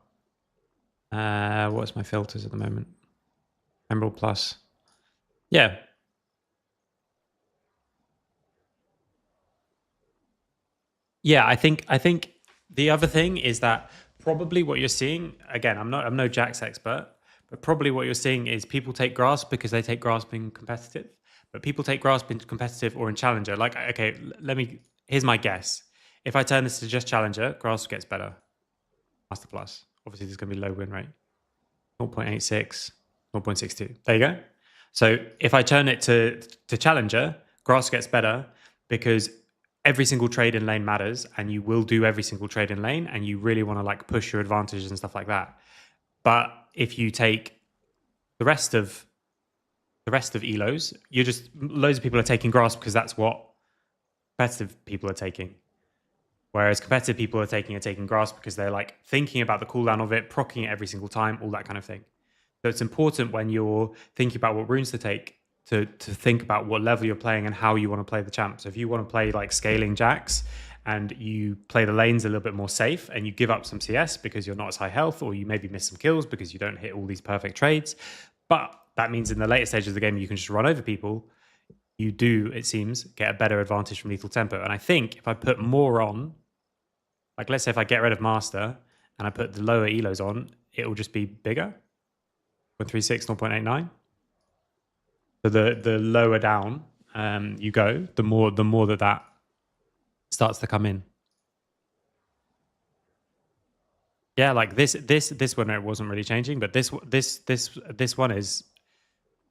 What's my filters at the moment? Emerald Plus. Yeah. Yeah, I think the other thing is that probably what you're seeing, again, I'm no Jax expert, but probably what you're seeing is people take Grasp because they take Grasp in competitive, but people take Grasp in competitive or in Challenger. Like, okay, here's my guess. If I turn this to just Challenger, Grasp gets better. Master Plus. Obviously, there's going to be low win rate. 0.86, 0.62. There you go. So if I turn it to Challenger, Grasp gets better because every single trade in lane matters, and you will do every single trade in lane, and you really want to like push your advantages and stuff like that. But if you take the rest of elos, you're just loads of people are taking Grasp because that's what competitive people are taking. Whereas competitive people are taking Grasp because they're like thinking about the cooldown of it, proccing it every single time, all that kind of thing. So it's important when you're thinking about what runes to take to think about what level you're playing and how you want to play the champ. So if you want to play like scaling Jax and you play the lanes a little bit more safe and you give up some CS because you're not as high health, or you maybe miss some kills because you don't hit all these perfect trades, but that means in the later stages of the game you can just run over people, you do, it seems, get a better advantage from Lethal Tempo. And I think if I put more on, like let's say if I get rid of Master and I put the lower elos on, it will just be bigger. 0.36, 0.89. So the lower down you go, the more that starts to come in. Yeah, like this one it wasn't really changing, but this one is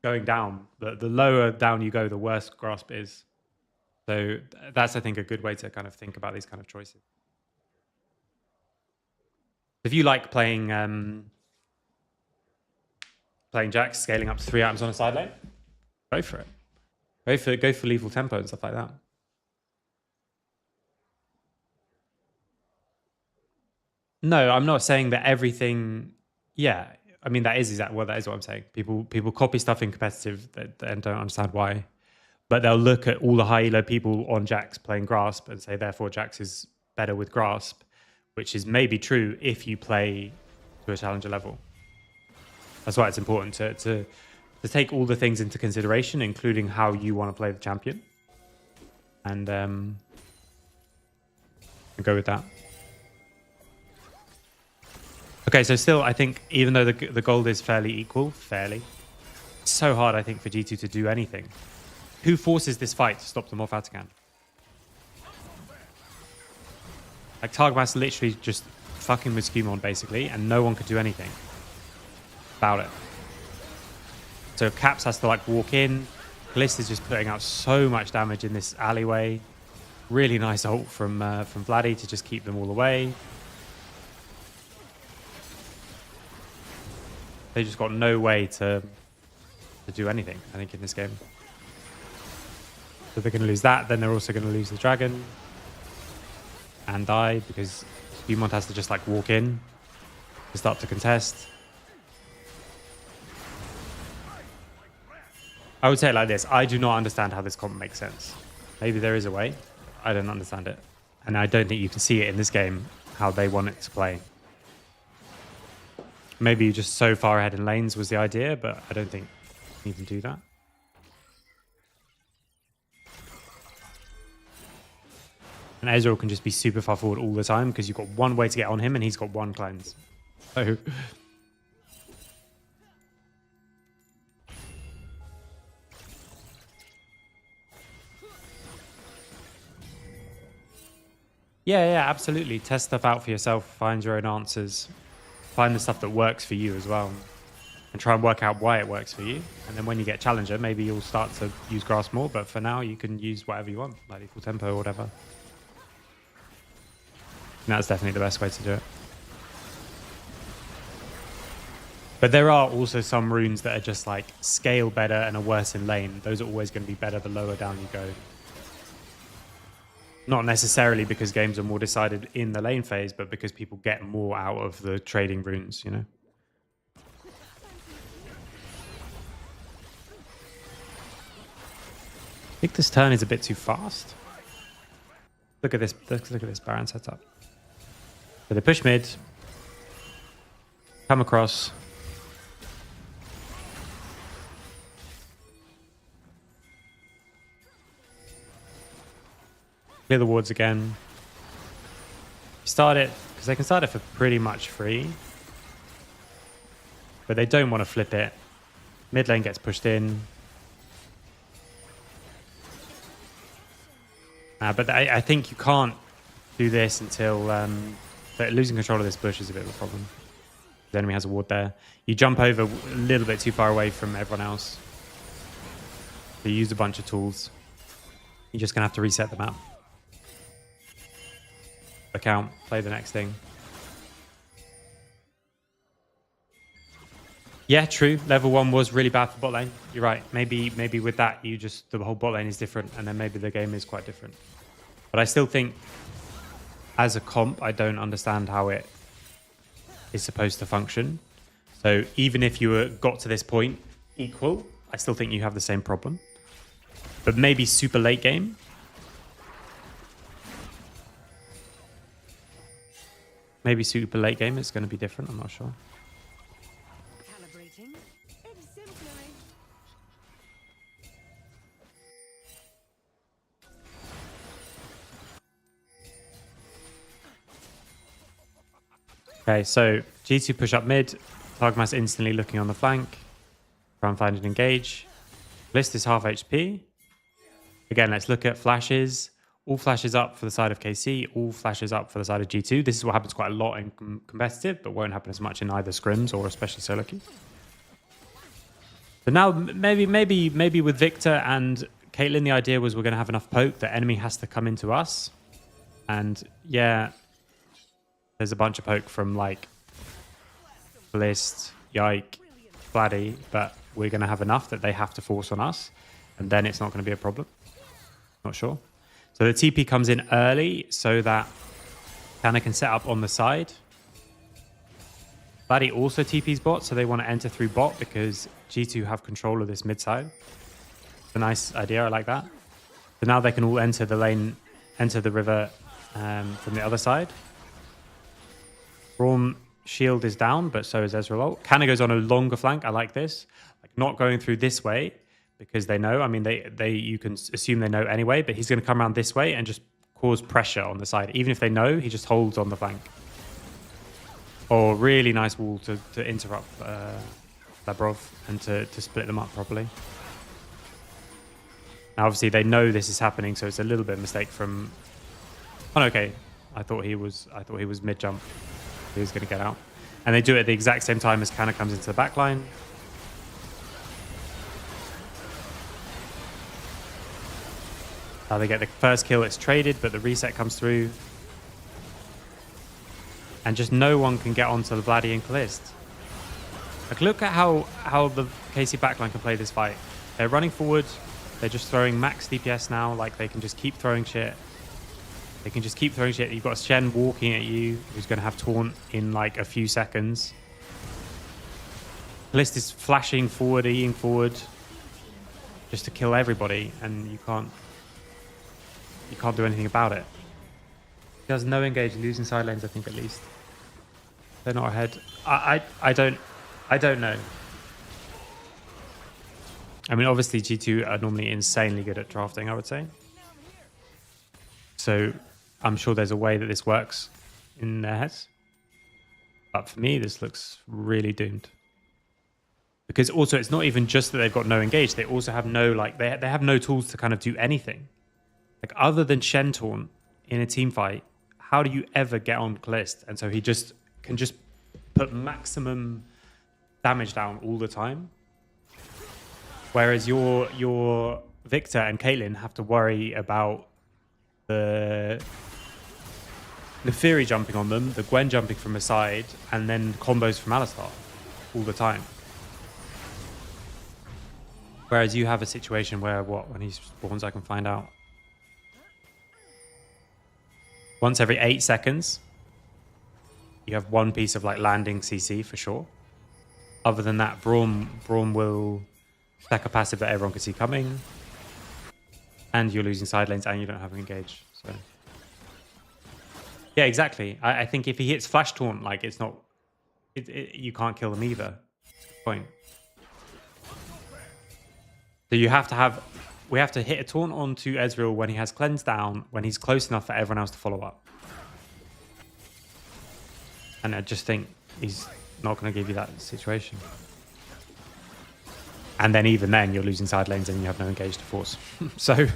going down. The lower down you go, the worse Grasp is. So that's, I think, a good way to kind of think about these kind of choices. If you like playing Jax, scaling up to 3 items on a side lane, go for it. Go for Lethal Tempo and stuff like that. No, I'm not saying that everything. Yeah, I mean that is exactly that is what I'm saying. People copy stuff in competitive and don't understand why, but they'll look at all the high elo people on Jax playing Grasp and say therefore Jax is better with Grasp, which is maybe true if you play to a challenger level. That's why it's important to take all the things into consideration, including how you want to play the champion, and go with that. Okay, so still, I think even though the gold is fairly equal, it's so hard, I think, for G2 to do anything. Who forces this fight to stop them off Atakan? Like, Targamas literally just fucking with Skewmon, basically, and no one could do anything about it. So Caps has to, like, walk in. Glist is just putting out so much damage in this alleyway. Really nice ult from Vladdy to just keep them all away. They just got no way to do anything, I think, in this game. So they're going to lose that. Then they're also going to lose the dragon and die because Skewmon has to just like walk in to start to contest. I would say it like this. I do not understand how this comp makes sense. Maybe there is a way. I don't understand it. And I don't think you can see it in this game, how they want it to play. Maybe you're just so far ahead in lanes was the idea, but I don't think you can do that. And Ezreal can just be super far forward all the time because you've got one way to get on him and he's got one cleanse. So... Yeah, absolutely. Test stuff out for yourself. Find your own answers. Find the stuff that works for you as well. And try and work out why it works for you. And then when you get Challenger, maybe you'll start to use grass more. But for now, you can use whatever you want, like equal tempo or whatever. And that's definitely the best way to do it. But there are also some runes that are just like scale better and are worse in lane. Those are always going to be better the lower down you go. Not necessarily because games are more decided in the lane phase, but because people get more out of the trading runes, you know? I think this turn is a bit too fast. Look at this. Look at this Baron setup. So they push mid, come across. Clear the wards again. Start it, because they can start it for pretty much free. But they don't want to flip it. Mid lane gets pushed in. But I think you can't do this until... losing control of this bush is a bit of a problem. The enemy has a ward there. You jump over a little bit too far away from everyone else. So you use a bunch of tools. You're just going to have to reset the map. Account, play the next thing. Yeah, true. Level 1 was really bad for bot lane. You're right. Maybe with that, the whole bot lane is different, and then maybe the game is quite different. But I still think, as a comp, I don't understand how it is supposed to function. So even if you got to this point equal, I still think you have the same problem. But maybe super late game. Maybe super late game is going to be different. I'm not sure. Calibrating. Exemplary. Okay, so G2 push up mid. Targmas instantly looking on the flank. Try and find an engage. List is half HP. Again, let's look at flashes. All flashes up for the side of KC, all flashes up for the side of G2. This is what happens quite a lot in competitive, but won't happen as much in either scrims or especially solo queue. But now, maybe with Victor and Caitlyn, the idea was we're going to have enough poke that enemy has to come into us. And yeah, there's a bunch of poke from like List, Yike, Vladdy, but we're going to have enough that they have to force on us. And then it's not going to be a problem. Not sure. So the TP comes in early so that Canna can set up on the side. Vladdy also TP's bot, so they want to enter through bot because G2 have control of this mid side. It's a nice idea, I like that. So now they can all enter the lane, enter the river from the other side. Braum shield is down, but so is Ezreal ult. Canna goes on a longer flank, I like this. Like not going through this way. Because they know, I mean, you can assume they know anyway, but he's going to come around this way and just cause pressure on the side. Even if they know, he just holds on the flank. Oh, really nice wall to interrupt Labrov and to split them up properly. Now, obviously, they know this is happening, so it's a little bit of a mistake from... Oh, okay. I thought he was mid-jump. He was going to get out. And they do it at the exact same time as Canna comes into the back line. They get the first kill, it's traded, but the reset comes through. And just no one can get onto the Vladdy and Kalist. Like, look at how the KC backline can play this fight. They're running forward. They're just throwing max DPS now. Like, they can just keep throwing shit. They can just keep throwing shit. You've got Shen walking at you, who's going to have taunt in, like, a few seconds. Kalist is flashing forward, Eing forward, just to kill everybody, and you can't... you can't do anything about it. He has no engage, losing side lanes, I think, at least. They're not ahead. I don't know. I mean, obviously G2 are normally insanely good at drafting, I would say. So I'm sure there's a way that this works in their heads. But for me, this looks really doomed. Because also, it's not even just that they've got no engage. They also have no, like, they have no tools to kind of do anything. Like, other than Shen Taunt in a team fight, how do you ever get on Calist? And so he just can just put maximum damage down all the time. Whereas your Victor and Caitlyn have to worry about the Neferi jumping on them, the Gwen jumping from a side, and then combos from Alistar all the time. Whereas you have a situation where, when he spawns, I can find out. Once every 8 seconds, you have one piece of like landing CC for sure. Other than that, Braum will stack a passive that everyone can see coming. And you're losing side lanes and you don't have an engage. So yeah, exactly. I think if he hits Flash Taunt, like it's not... you can't kill them either. That's the point. So you have to have... we have to hit a taunt onto Ezreal when he has cleanse down, when he's close enough for everyone else to follow up. And I just think he's not going to give you that situation. And then even then, you're losing side lanes and you have no engage to force. So,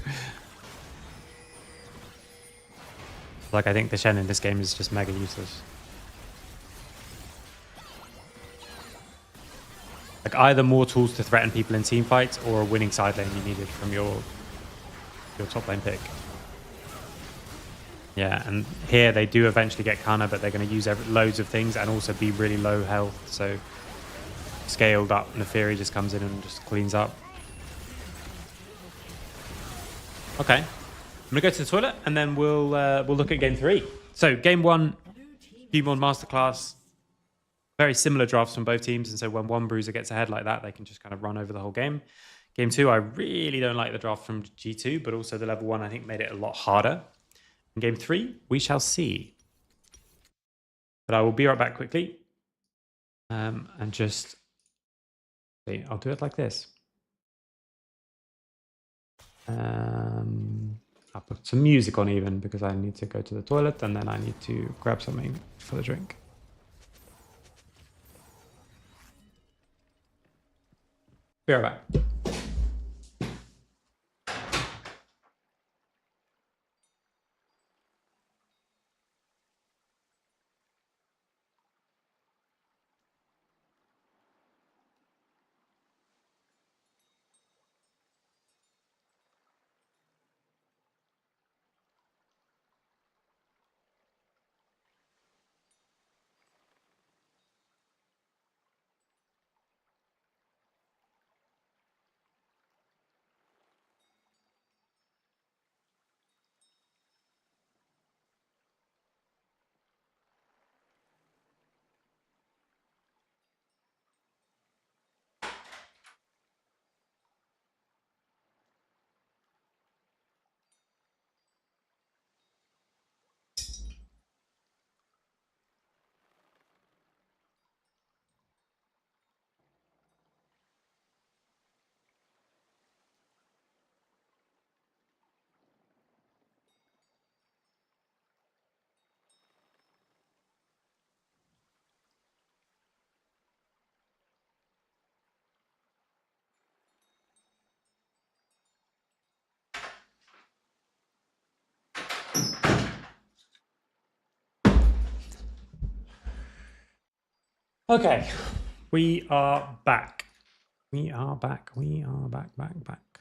like, I think the Shen in this game is just mega useless. Like, either more tools to threaten people in team fights or a winning side lane you needed from your top lane pick. Yeah, and here they do eventually get Kana, but they're going to use loads of things and also be really low health. So scaled up Neferi just comes in and just cleans up. Okay, I'm gonna go to the toilet and then we'll look at game 3. So game 1, Pumon Masterclass. Very similar drafts from both teams, and so when one bruiser gets ahead like that, they can just kind of run over the whole game. Game 2, I really don't like the draft from G2, but also the level 1 I think made it a lot harder. In game 3, we shall see. But I will be right back quickly. And just... I'll do it like this. I'll put some music on even because I need to go to the toilet and then I need to grab something for the drink. Be right back. Okay, we are back. We are back. We are back.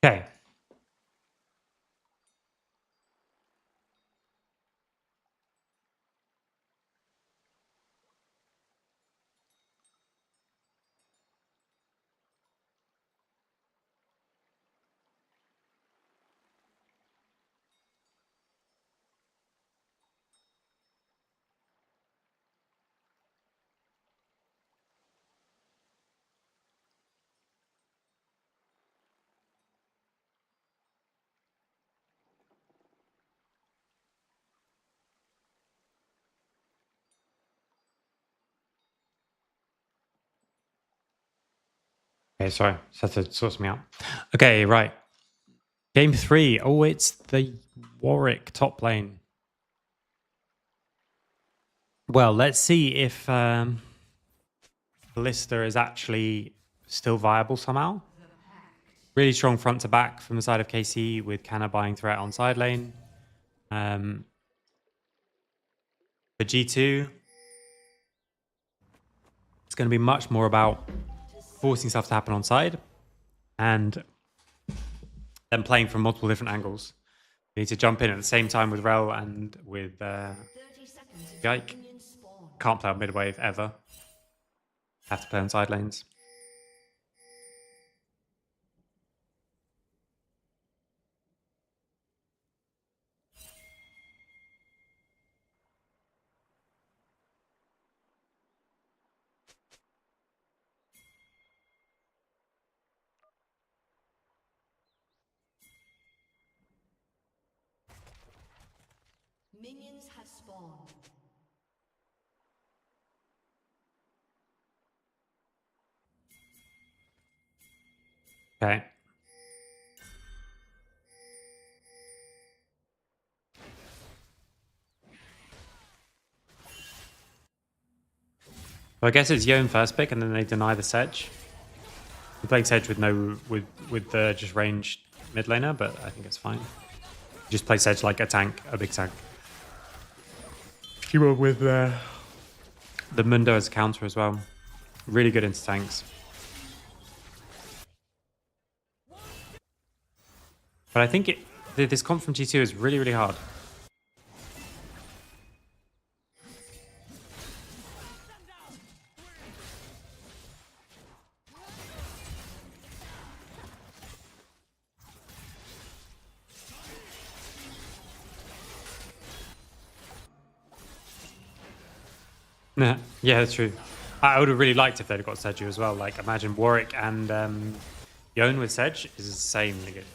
Okay. Okay, sorry. Just had to sort something out. Okay, right. Game 3. Oh, it's the Warwick top lane. Well, let's see if Ballista is actually still viable somehow. Really strong front to back from the side of KC with Canna buying threat on side lane. For G2, it's going to be much more about forcing stuff to happen on side and then playing from multiple different angles. We need to jump in at the same time with Rel and with Yike. Can't play on mid wave ever. Have to play on side lanes. Minions have spawned. Okay. So I guess it's Yone first pick, and then they deny the Sedge. We're playing Sedge with the just ranged mid laner, but I think it's fine. Just play Sedge like a tank, a big tank. Keep up with the Mundo as a counter as well. Really good into tanks. But I think this comp from G2 is really, really hard. Yeah, that's true. I would have really liked if they'd have got Seju as well. Like, imagine Warwick and Yone with Sedge is insanely good.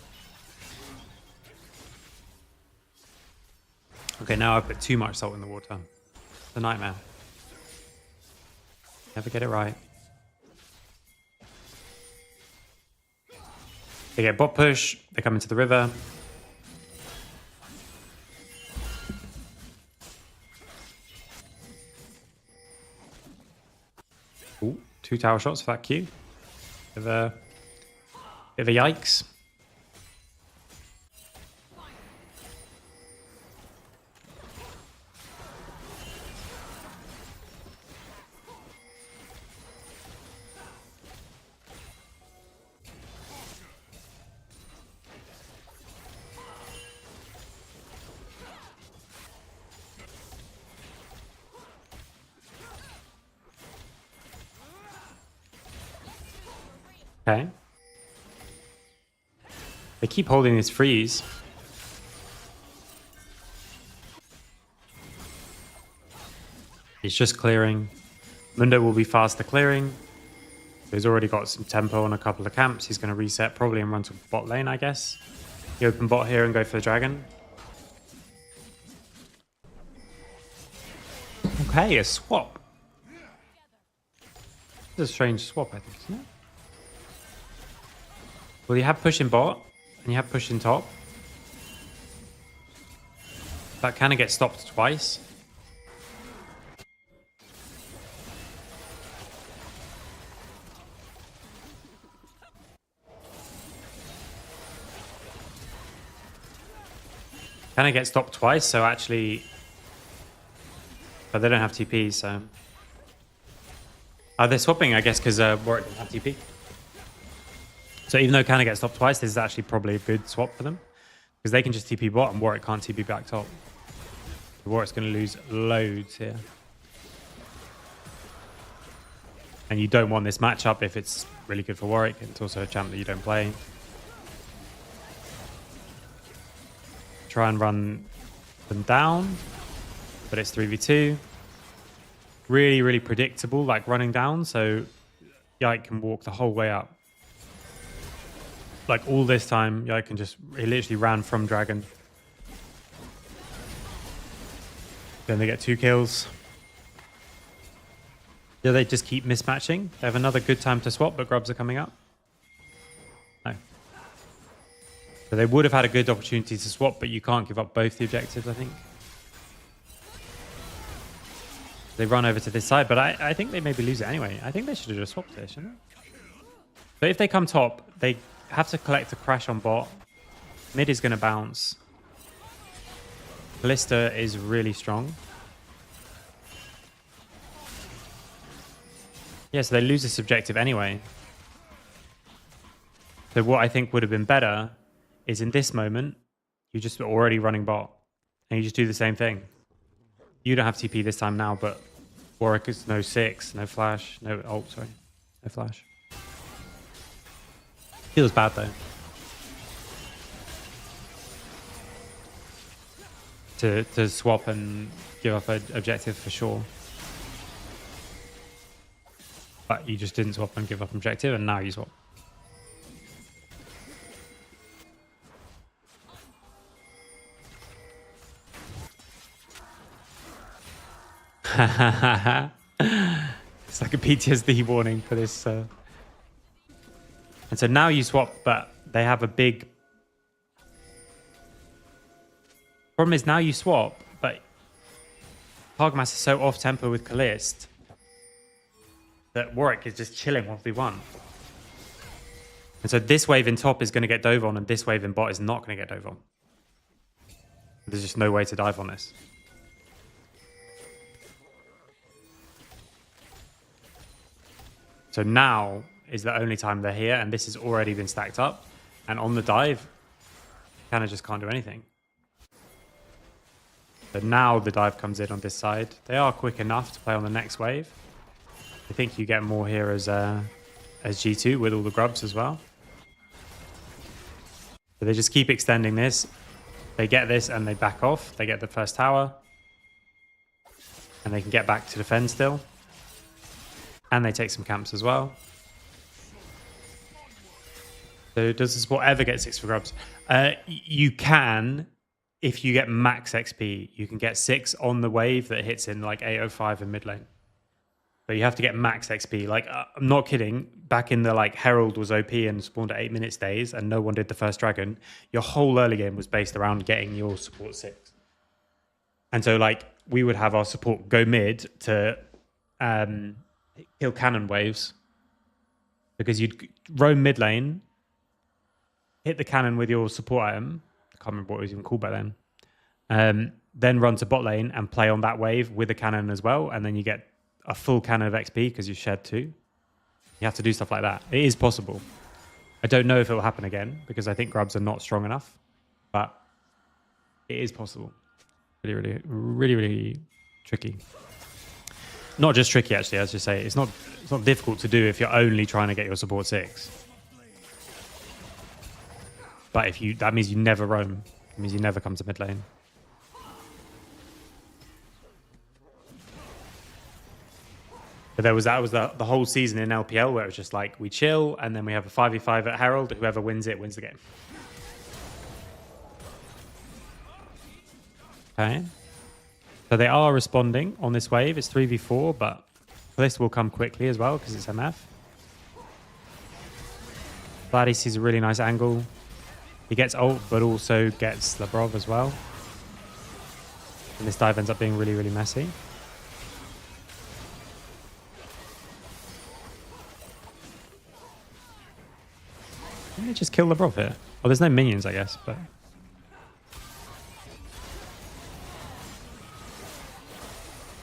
Okay, now I've put too much salt in the water. It's a nightmare. Never get it right. They get bot push. They come into the river. Ooh, 2 tower shots for that Q. Bit of a yikes. Okay. They keep holding this freeze. He's just clearing. Mundo will be faster clearing. He's already got some tempo on a couple of camps. He's going to reset probably and run to bot lane, I guess. You open bot here and go for the dragon. Okay, a swap. This is a strange swap, I think, isn't it? Well, you have push in bot, and you have push in top. That kind of gets stopped twice. Kind of gets stopped twice, so actually... But they don't have TP, so... They're swapping, I guess, because Warwick doesn't have TP. So even though Canna gets stopped twice, this is actually probably a good swap for them. Because they can just TP bot and Warwick can't TP back top. Warwick's going to lose loads here. And you don't want this matchup if it's really good for Warwick. It's also a champ that you don't play. Try and run them down. But it's 3v2. Really, really predictable, like running down. So Yike can walk the whole way up. Like all this time, Yike can just... He literally ran from dragon. Then they get 2 kills. Yeah, they just keep mismatching. They have another good time to swap, but grubs are coming up. So they would have had a good opportunity to swap, but you can't give up both the objectives, I think. They run over to this side, but I think they maybe lose it anyway. I think they should have just swapped it, shouldn't they? But if they come top, they have to collect a crash on bot. Mid is going to bounce. Ballista is really strong. Yeah, so they lose this objective anyway. So what I think would have been better is in this moment, you just already running bot. And you just do the same thing. You don't have TP this time now, but Warwick is no 6, no flash, no ult, sorry. No flash. Feels bad though. To swap and give up an objective for sure. But you just didn't swap and give up objective, and now you swap. It's like a PTSD warning for this. And so now you swap, but they have a big... Problem is now you swap, but Targamas is so off-tempo with Kalist that Warwick is just chilling 1v1. And so this wave in top is going to get dove on, and this wave in bot is not going to get dove on. There's just no way to dive on this. So now is the only time they're here, and this has already been stacked up. And on the dive, kind of just can't do anything. But now the dive comes in on this side. They are quick enough to play on the next wave. I think you get more here as G2 with all the grubs as well. So they just keep extending this. They get this and they back off. They get the first tower. And they can get back to defend still. And they take some camps as well. So does the support ever get 6 for grubs? You can, if you get max XP, you can get 6 on the wave that hits in like 805 in mid lane. But you have to get max XP. Like, I'm not kidding. Back in the like Herald was OP and spawned at 8 minutes days and no one did the first dragon. Your whole early game was based around getting your support 6. And so like we would have our support go mid to kill cannon waves. Because you'd roam mid lane, hit the cannon with your support item. I can't remember what it was even called back then. Then run to bot lane and play on that wave with a cannon as well. And then you get a full cannon of XP because you shared 2. You have to do stuff like that. It is possible. I don't know if it will happen again because I think grubs are not strong enough, but it is possible. Really tricky. Not just tricky, actually. As you say, it's not difficult to do if you're only trying to get your support 6. But if that means you never roam. It means you never come to mid lane. But that was the whole season in LPL where it was just like we chill and then we have a 5v5 at Herald. Whoever wins it wins the game. Okay. So they are responding on this wave. It's 3v4, but this will come quickly as well because it's MF. Vladdy sees a really nice angle. He gets ult, but also gets Labrov as well. And this dive ends up being really messy. Didn't they just kill Labrov here? Oh, there's no minions, I guess, but...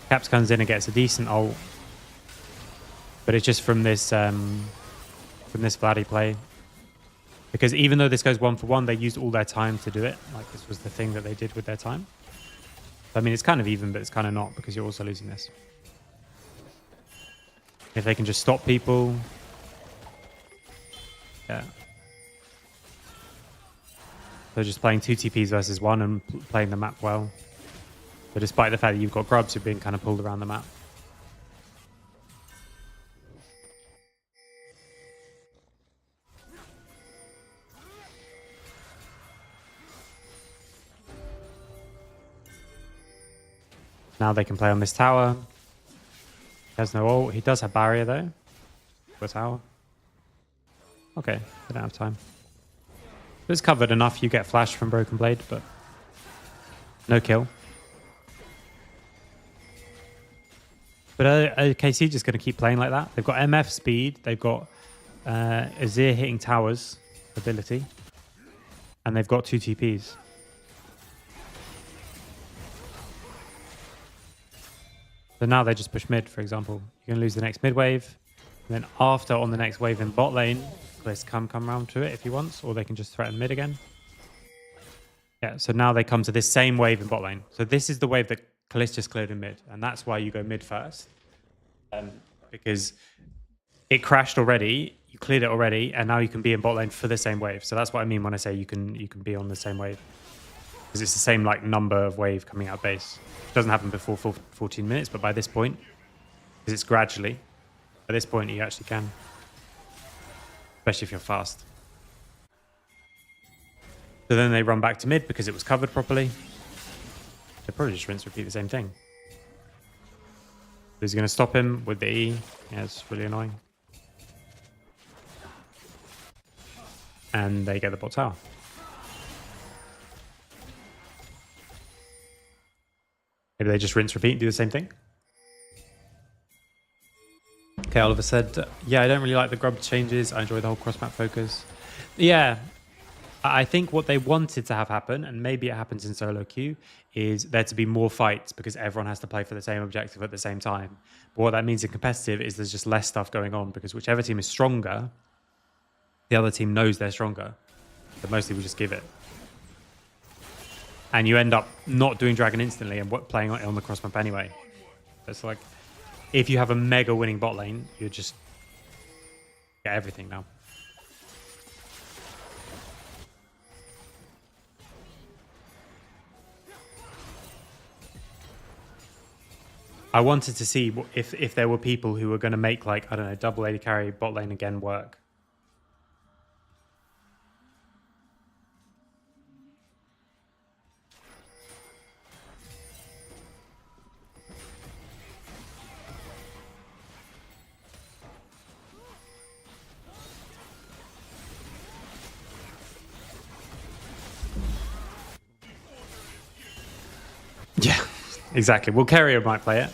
Caps comes in and gets a decent ult. But it's just from this Vladdy play. Because even though this goes 1-for-1, they used all their time to do it. Like, this was the thing that they did with their time. I mean, it's kind of even, but it's kind of not, because you're also losing this. If they can just stop people... Yeah. They're just playing 2 TPs versus 1 and playing the map well. But despite the fact that you've got grubs, you're being kind of pulled around the map. Now they can play on this tower. He has no ult. He does have barrier though. For a tower. Okay, they don't have time. It's covered enough. You get flash from Broken Blade, but no kill. But KC just going to keep playing like that. They've got MF speed. They've got Azir hitting towers ability. And they've got 2 TPs. So now they just push mid, for example. You're going to lose the next mid wave. And then after, on the next wave in bot lane, Bliss come around to it if he wants. Or they can just threaten mid again. Yeah, so now they come to this same wave in bot lane. So this is the wave that Kalist just cleared in mid. And that's why you go mid first. Because it crashed already. You cleared it already. And now you can be in bot lane for the same wave. So that's what I mean when I say you can be on the same wave. Because it's the same like number of wave coming out base. It doesn't happen before 14 minutes, but by this point, because it's gradually, at this point you actually can. Especially if you're fast. So then they run back to mid because it was covered properly. They probably just rinse repeat the same thing. He's going to stop him with the E. Yeah, it's really annoying. And they get the bot tower. Maybe they just rinse repeat and do the same thing. Okay, Oliver said, yeah, I don't really like the grub changes. I enjoy the whole cross-map focus. Yeah, I think what they wanted to have happen, and maybe it happens in solo queue, is there to be more fights because everyone has to play for the same objective at the same time. But what that means in competitive is there's just less stuff going on because whichever team is stronger, the other team knows they're stronger. But mostly we just give it. And you end up not doing Dragon instantly and playing on the cross map anyway. It's like, if you have a mega winning bot lane, you just get everything now. I wanted to see if there were people who were going to make, like, I don't know, double AD carry bot lane again work. Yeah, exactly. Well, Carrier might play it.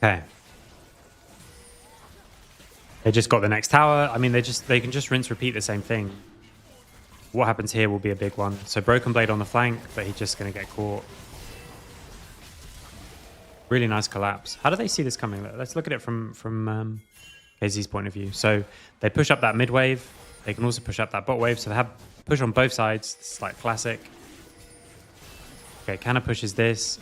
Okay. They just got the next tower. I mean, they can just rinse repeat the same thing. What happens here will be a big one. So Broken Blade on the flank, but he's just going to get caught. Really nice collapse. How do they see this coming? Let's look at it from KZ's point of view. So they push up that mid wave. They can also push up that bot wave. So they have push on both sides. This is like classic. Okay, Canna pushes this.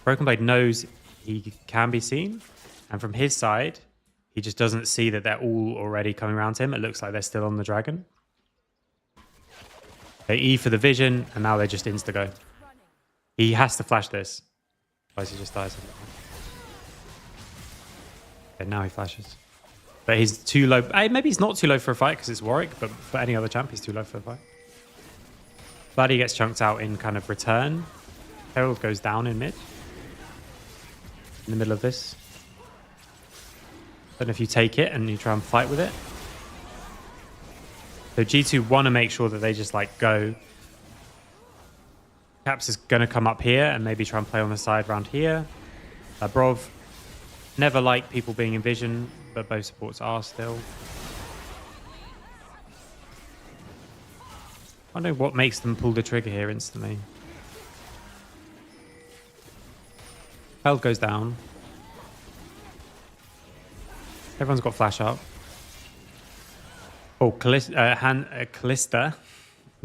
Broken Blade knows he can be seen. And from his side, he just doesn't see that they're all already coming around him. It looks like they're still on the dragon. They E for the vision, and now they just insta-go. He has to flash this. Otherwise he just dies. Okay, now he flashes. But he's too low. Maybe he's not too low for a fight because it's Warwick, but for any other champ, he's too low for a fight. Buddy gets chunked out in kind of return. Herald goes down in mid. In the middle of this. Don't know if you take it and you try and fight with it. So G2 want to make sure that they just like go. Caps is going to come up here and maybe try and play on the side around here. Brov never like people being in vision, but both supports are still. I don't know what makes them pull the trigger here instantly. Held goes down. Everyone's got flash up. Oh, Callista.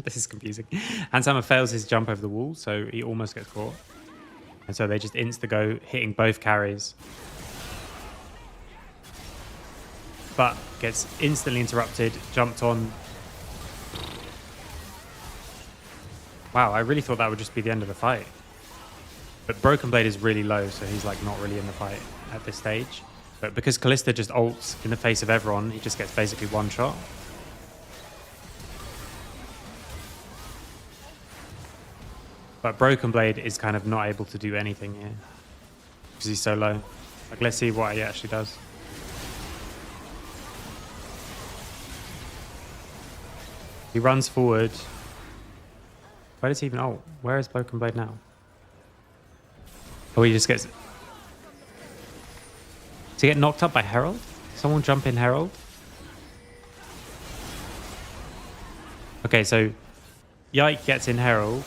This is confusing. Hanshammer fails his jump over the wall, so he almost gets caught. And so they just insta-go, hitting both carries. But gets instantly interrupted, jumped on. Wow, I really thought that would just be the end of the fight. But Broken Blade is really low, so he's like not really in the fight at this stage. But because Callista just ults in the face of everyone, he just gets basically one shot. But Broken Blade is kind of not able to do anything here because he's so low. Like, let's see what he actually does. He runs forward. Where does he even... Oh, where is Broken Blade now? Oh, he just gets... Does he get knocked up by Herald? Someone jump in Herald? Okay, so Yike gets in Herald,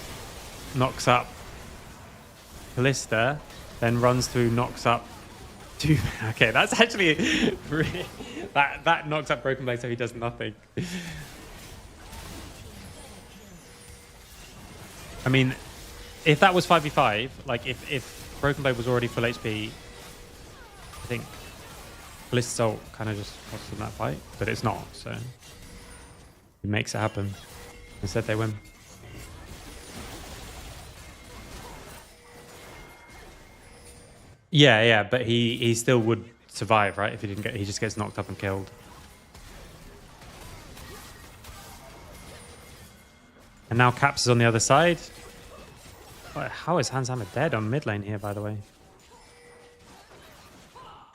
knocks up Callista, then runs through, knocks up two. Okay, that's actually really, that knocks up Broken Blade, so he does nothing. I mean, if that was 5v5, like if Broken Blade was already full HP, I think Callista's ult kind of just cost them that fight, but it's not, so he makes it happen. Instead, they win. Yeah, but he still would survive, right? If he didn't get, he just gets knocked up and killed. And now Caps is on the other side. How is Hanshammer dead on mid lane here, by the way?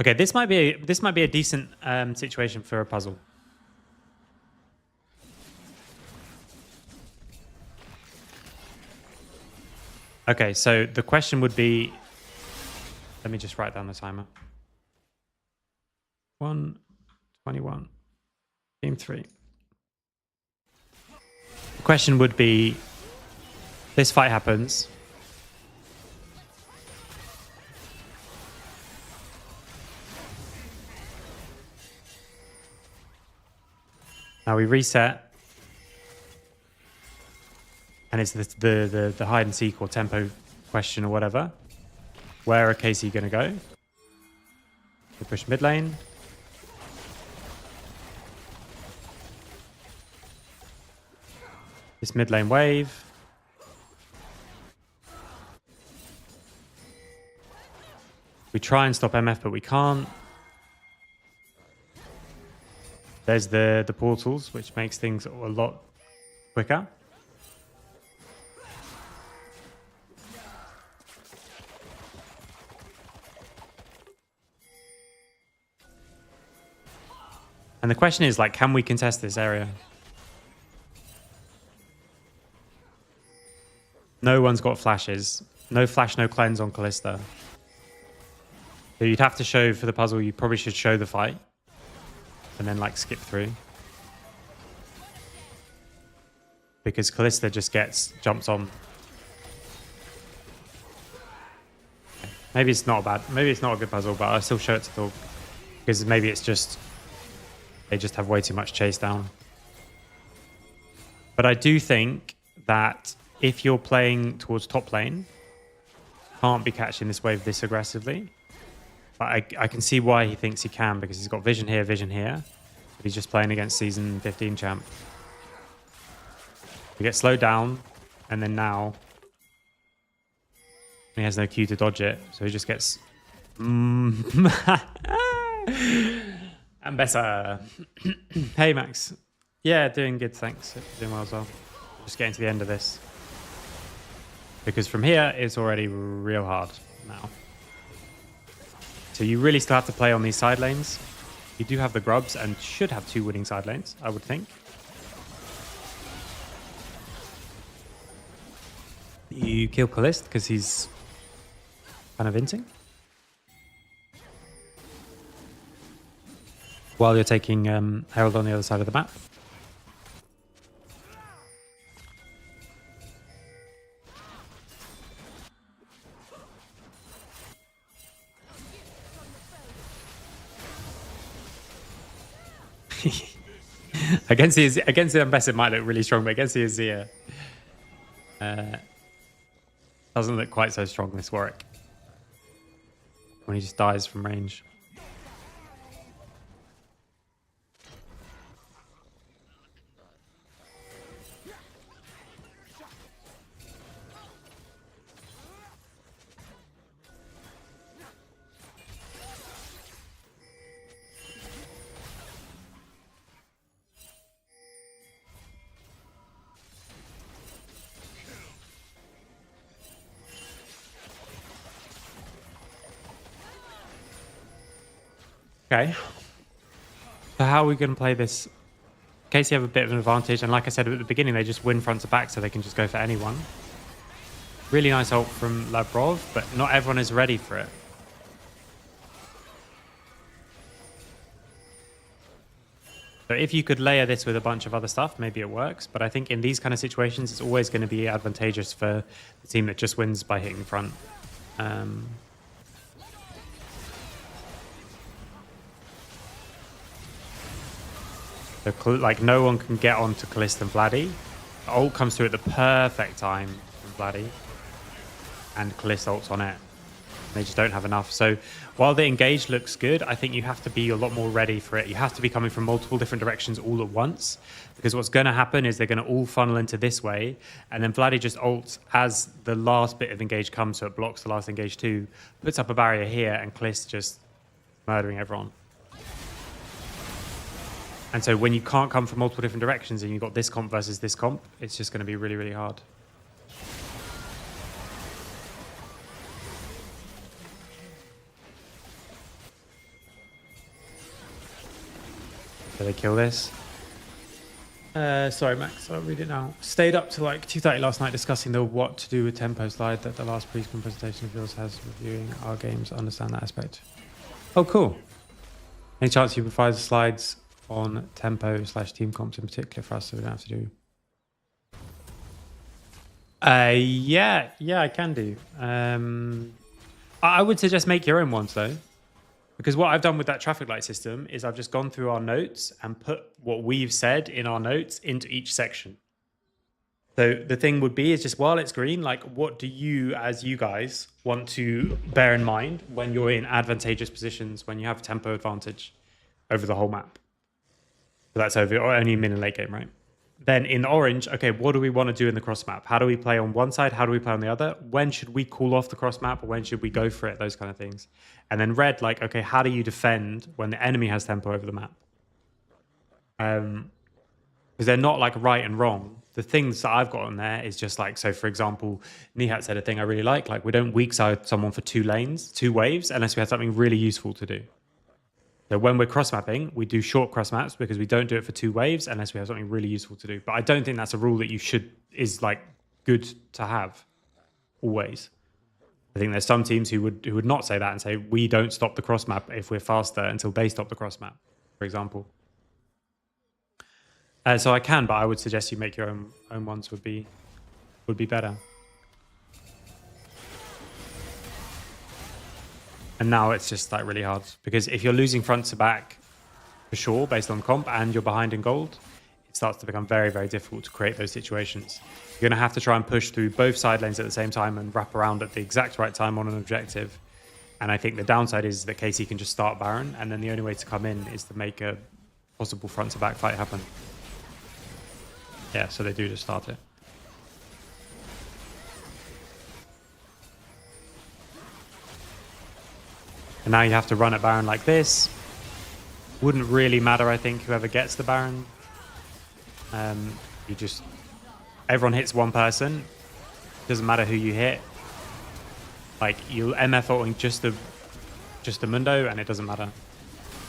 Okay, this might be a decent situation for a puzzle. Okay, so the question would be, let me just write down the timer. 1:21, game 3. The question would be, this fight happens. Now we reset. And it's the hide and seek or tempo question or whatever. Where are KC going to go? We push mid lane. This mid lane wave. We try and stop MF, but we can't. There's the portals, which makes things a lot quicker. And the question is, like, can we contest this area? No one's got flashes. No flash, no cleanse on Callista. So you'd have to show for the puzzle, you probably should show the fight. And then, like, skip through. Because Callista just jumps on. Maybe it's not bad. Maybe it's not a good puzzle, but I'll still show it to talk. Because maybe it's just... they just have way too much chase down. But I do think that if you're playing towards top lane, can't be catching this wave this aggressively. But I can see why he thinks he can, because he's got vision here, but he's just playing against season 15 champ. He gets slowed down, and then now he has no Q to dodge it, so he just gets... And better. Hey, Max. Yeah, doing good, thanks. Doing well as well. Just getting to the end of this. Because from here, it's already real hard now. So you really still have to play on these side lanes. You do have the grubs and should have 2 winning side lanes, I would think. You kill Callista because he's kind of inting. While you're taking Herald on the other side of the map. Against the Ambessa it might look really strong, but against the Azir, doesn't look quite so strong, this Warwick. When he just dies from range. Okay. So how are we going to play this? Casey have a bit of an advantage, and like I said at the beginning, they just win front to back, so they can just go for anyone. Really nice ult from Lavrov, but not everyone is ready for it. So if you could layer this with a bunch of other stuff, maybe it works. But I think in these kind of situations, it's always going to be advantageous for the team that just wins by hitting front. So, like, no one can get onto Kalist and Vladdy. The ult comes through at the perfect time from Vladdy. And Kalist ults on it. They just don't have enough. So while the engage looks good, I think you have to be a lot more ready for it. You have to be coming from multiple different directions all at once. Because what's going to happen is they're going to all funnel into this way. And then Vladdy just ults as the last bit of engage comes, so it blocks the last engage too. Puts up a barrier here, and Kalist just murdering everyone. And so when you can't come from multiple different directions and you've got this comp versus this comp, it's just going to be really, really hard. Do they kill this? Sorry, Max, I'll read it now. Stayed up to like 2:30 last night discussing the what to do with tempo slide that the last pre-screen presentation of yours has, reviewing our games. I understand that aspect. Oh, cool. Any chance you provide the slides on tempo/team comps in particular for us so we don't have to do? Yeah, I can do. I would suggest make your own ones though. Because what I've done with that traffic light system is I've just gone through our notes and put what we've said in our notes into each section. So the thing would be is just while it's green, like what do you as you guys want to bear in mind when you're in advantageous positions, when you have tempo advantage over the whole map? So that's over or only mid and late game, right? Then in orange, okay, what do we want to do in the cross map? How do we play on one side? How do we play on the other? When should we call off the cross map? Or when should we go for it? Those kind of things. And then red, like, okay, how do you defend when the enemy has tempo over the map? Because they're not like right and wrong. The things that I've got on there is just like, so for example, Nihat said a thing I really like we don't weak side someone for 2 lanes, 2 waves, unless we have something really useful to do. So when we're cross-mapping, we do short cross-maps because we don't do it for 2 waves unless we have something really useful to do. But I don't think that's a rule that is like good to have always. I think there's some teams who would not say that and say, we don't stop the cross-map if we're faster until they stop the cross-map, for example. So I can, but I would suggest you make your own ones would be better. And now it's just like really hard because if you're losing front to back for sure based on comp and you're behind in gold, it starts to become very, very difficult to create those situations. You're going to have to try and push through both side lanes at the same time and wrap around at the exact right time on an objective. And I think the downside is that KC can just start Baron, and then the only way to come in is to make a possible front to back fight happen. Yeah, so they do just start it. And now you have to run at Baron like this. Wouldn't really matter, I think, whoever gets the Baron. Everyone hits one person. Doesn't matter who you hit. Like, you'll MF ulting just the Mundo, and it doesn't matter.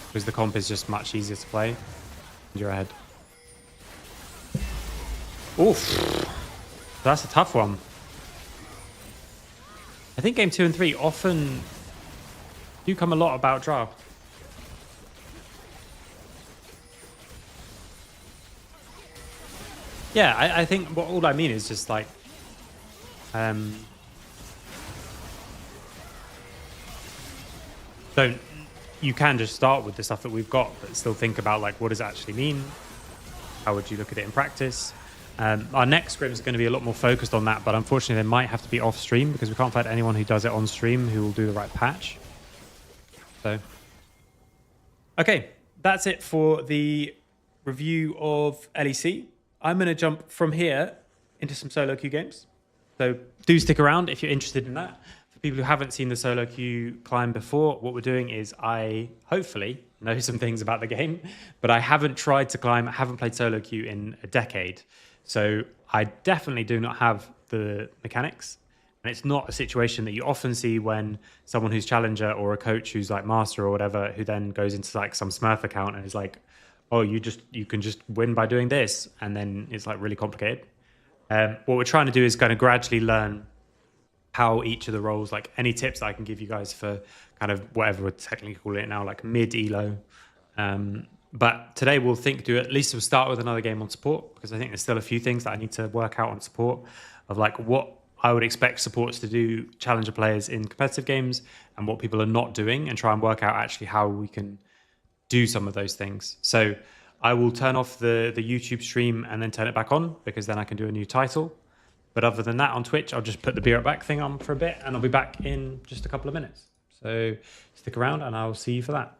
Because the comp is just much easier to play. And you're ahead. Oof. That's a tough one. I think game 2 and 3 often do come a lot about draft. Yeah, I think what all I mean is just like you can just start with the stuff that we've got, but still think about like, what does it actually mean? How would you look at it in practice? Our next scrim is going to be a lot more focused on that, but unfortunately they might have to be off stream because we can't find anyone who does it on stream who will do the right patch. So, okay, that's it for the review of LEC. I'm going to jump from here into some solo queue games. So do stick around if you're interested in that. For people who haven't seen the solo queue climb before, what we're doing is I hopefully know some things about the game, but I haven't tried to climb, I haven't played solo queue in a decade. So I definitely do not have the mechanics. And it's not a situation that you often see when someone who's challenger or a coach who's like master or whatever, who then goes into like some Smurf account and is like, oh, you can just win by doing this. And then it's like really complicated. What we're trying to do is kind of gradually learn how each of the roles, like any tips that I can give you guys for kind of whatever we're technically calling it now, like mid elo. But today we'll start with another game on support, because I think there's still a few things that I need to work out on support of like what I would expect supports to do challenger players in competitive games and what people are not doing, and try and work out actually how we can do some of those things. So I will turn off the YouTube stream and then turn it back on, because then I can do a new title. But other than that, on Twitch, I'll just put the Be Right Back thing on for a bit and I'll be back in just a couple of minutes. So stick around and I'll see you for that.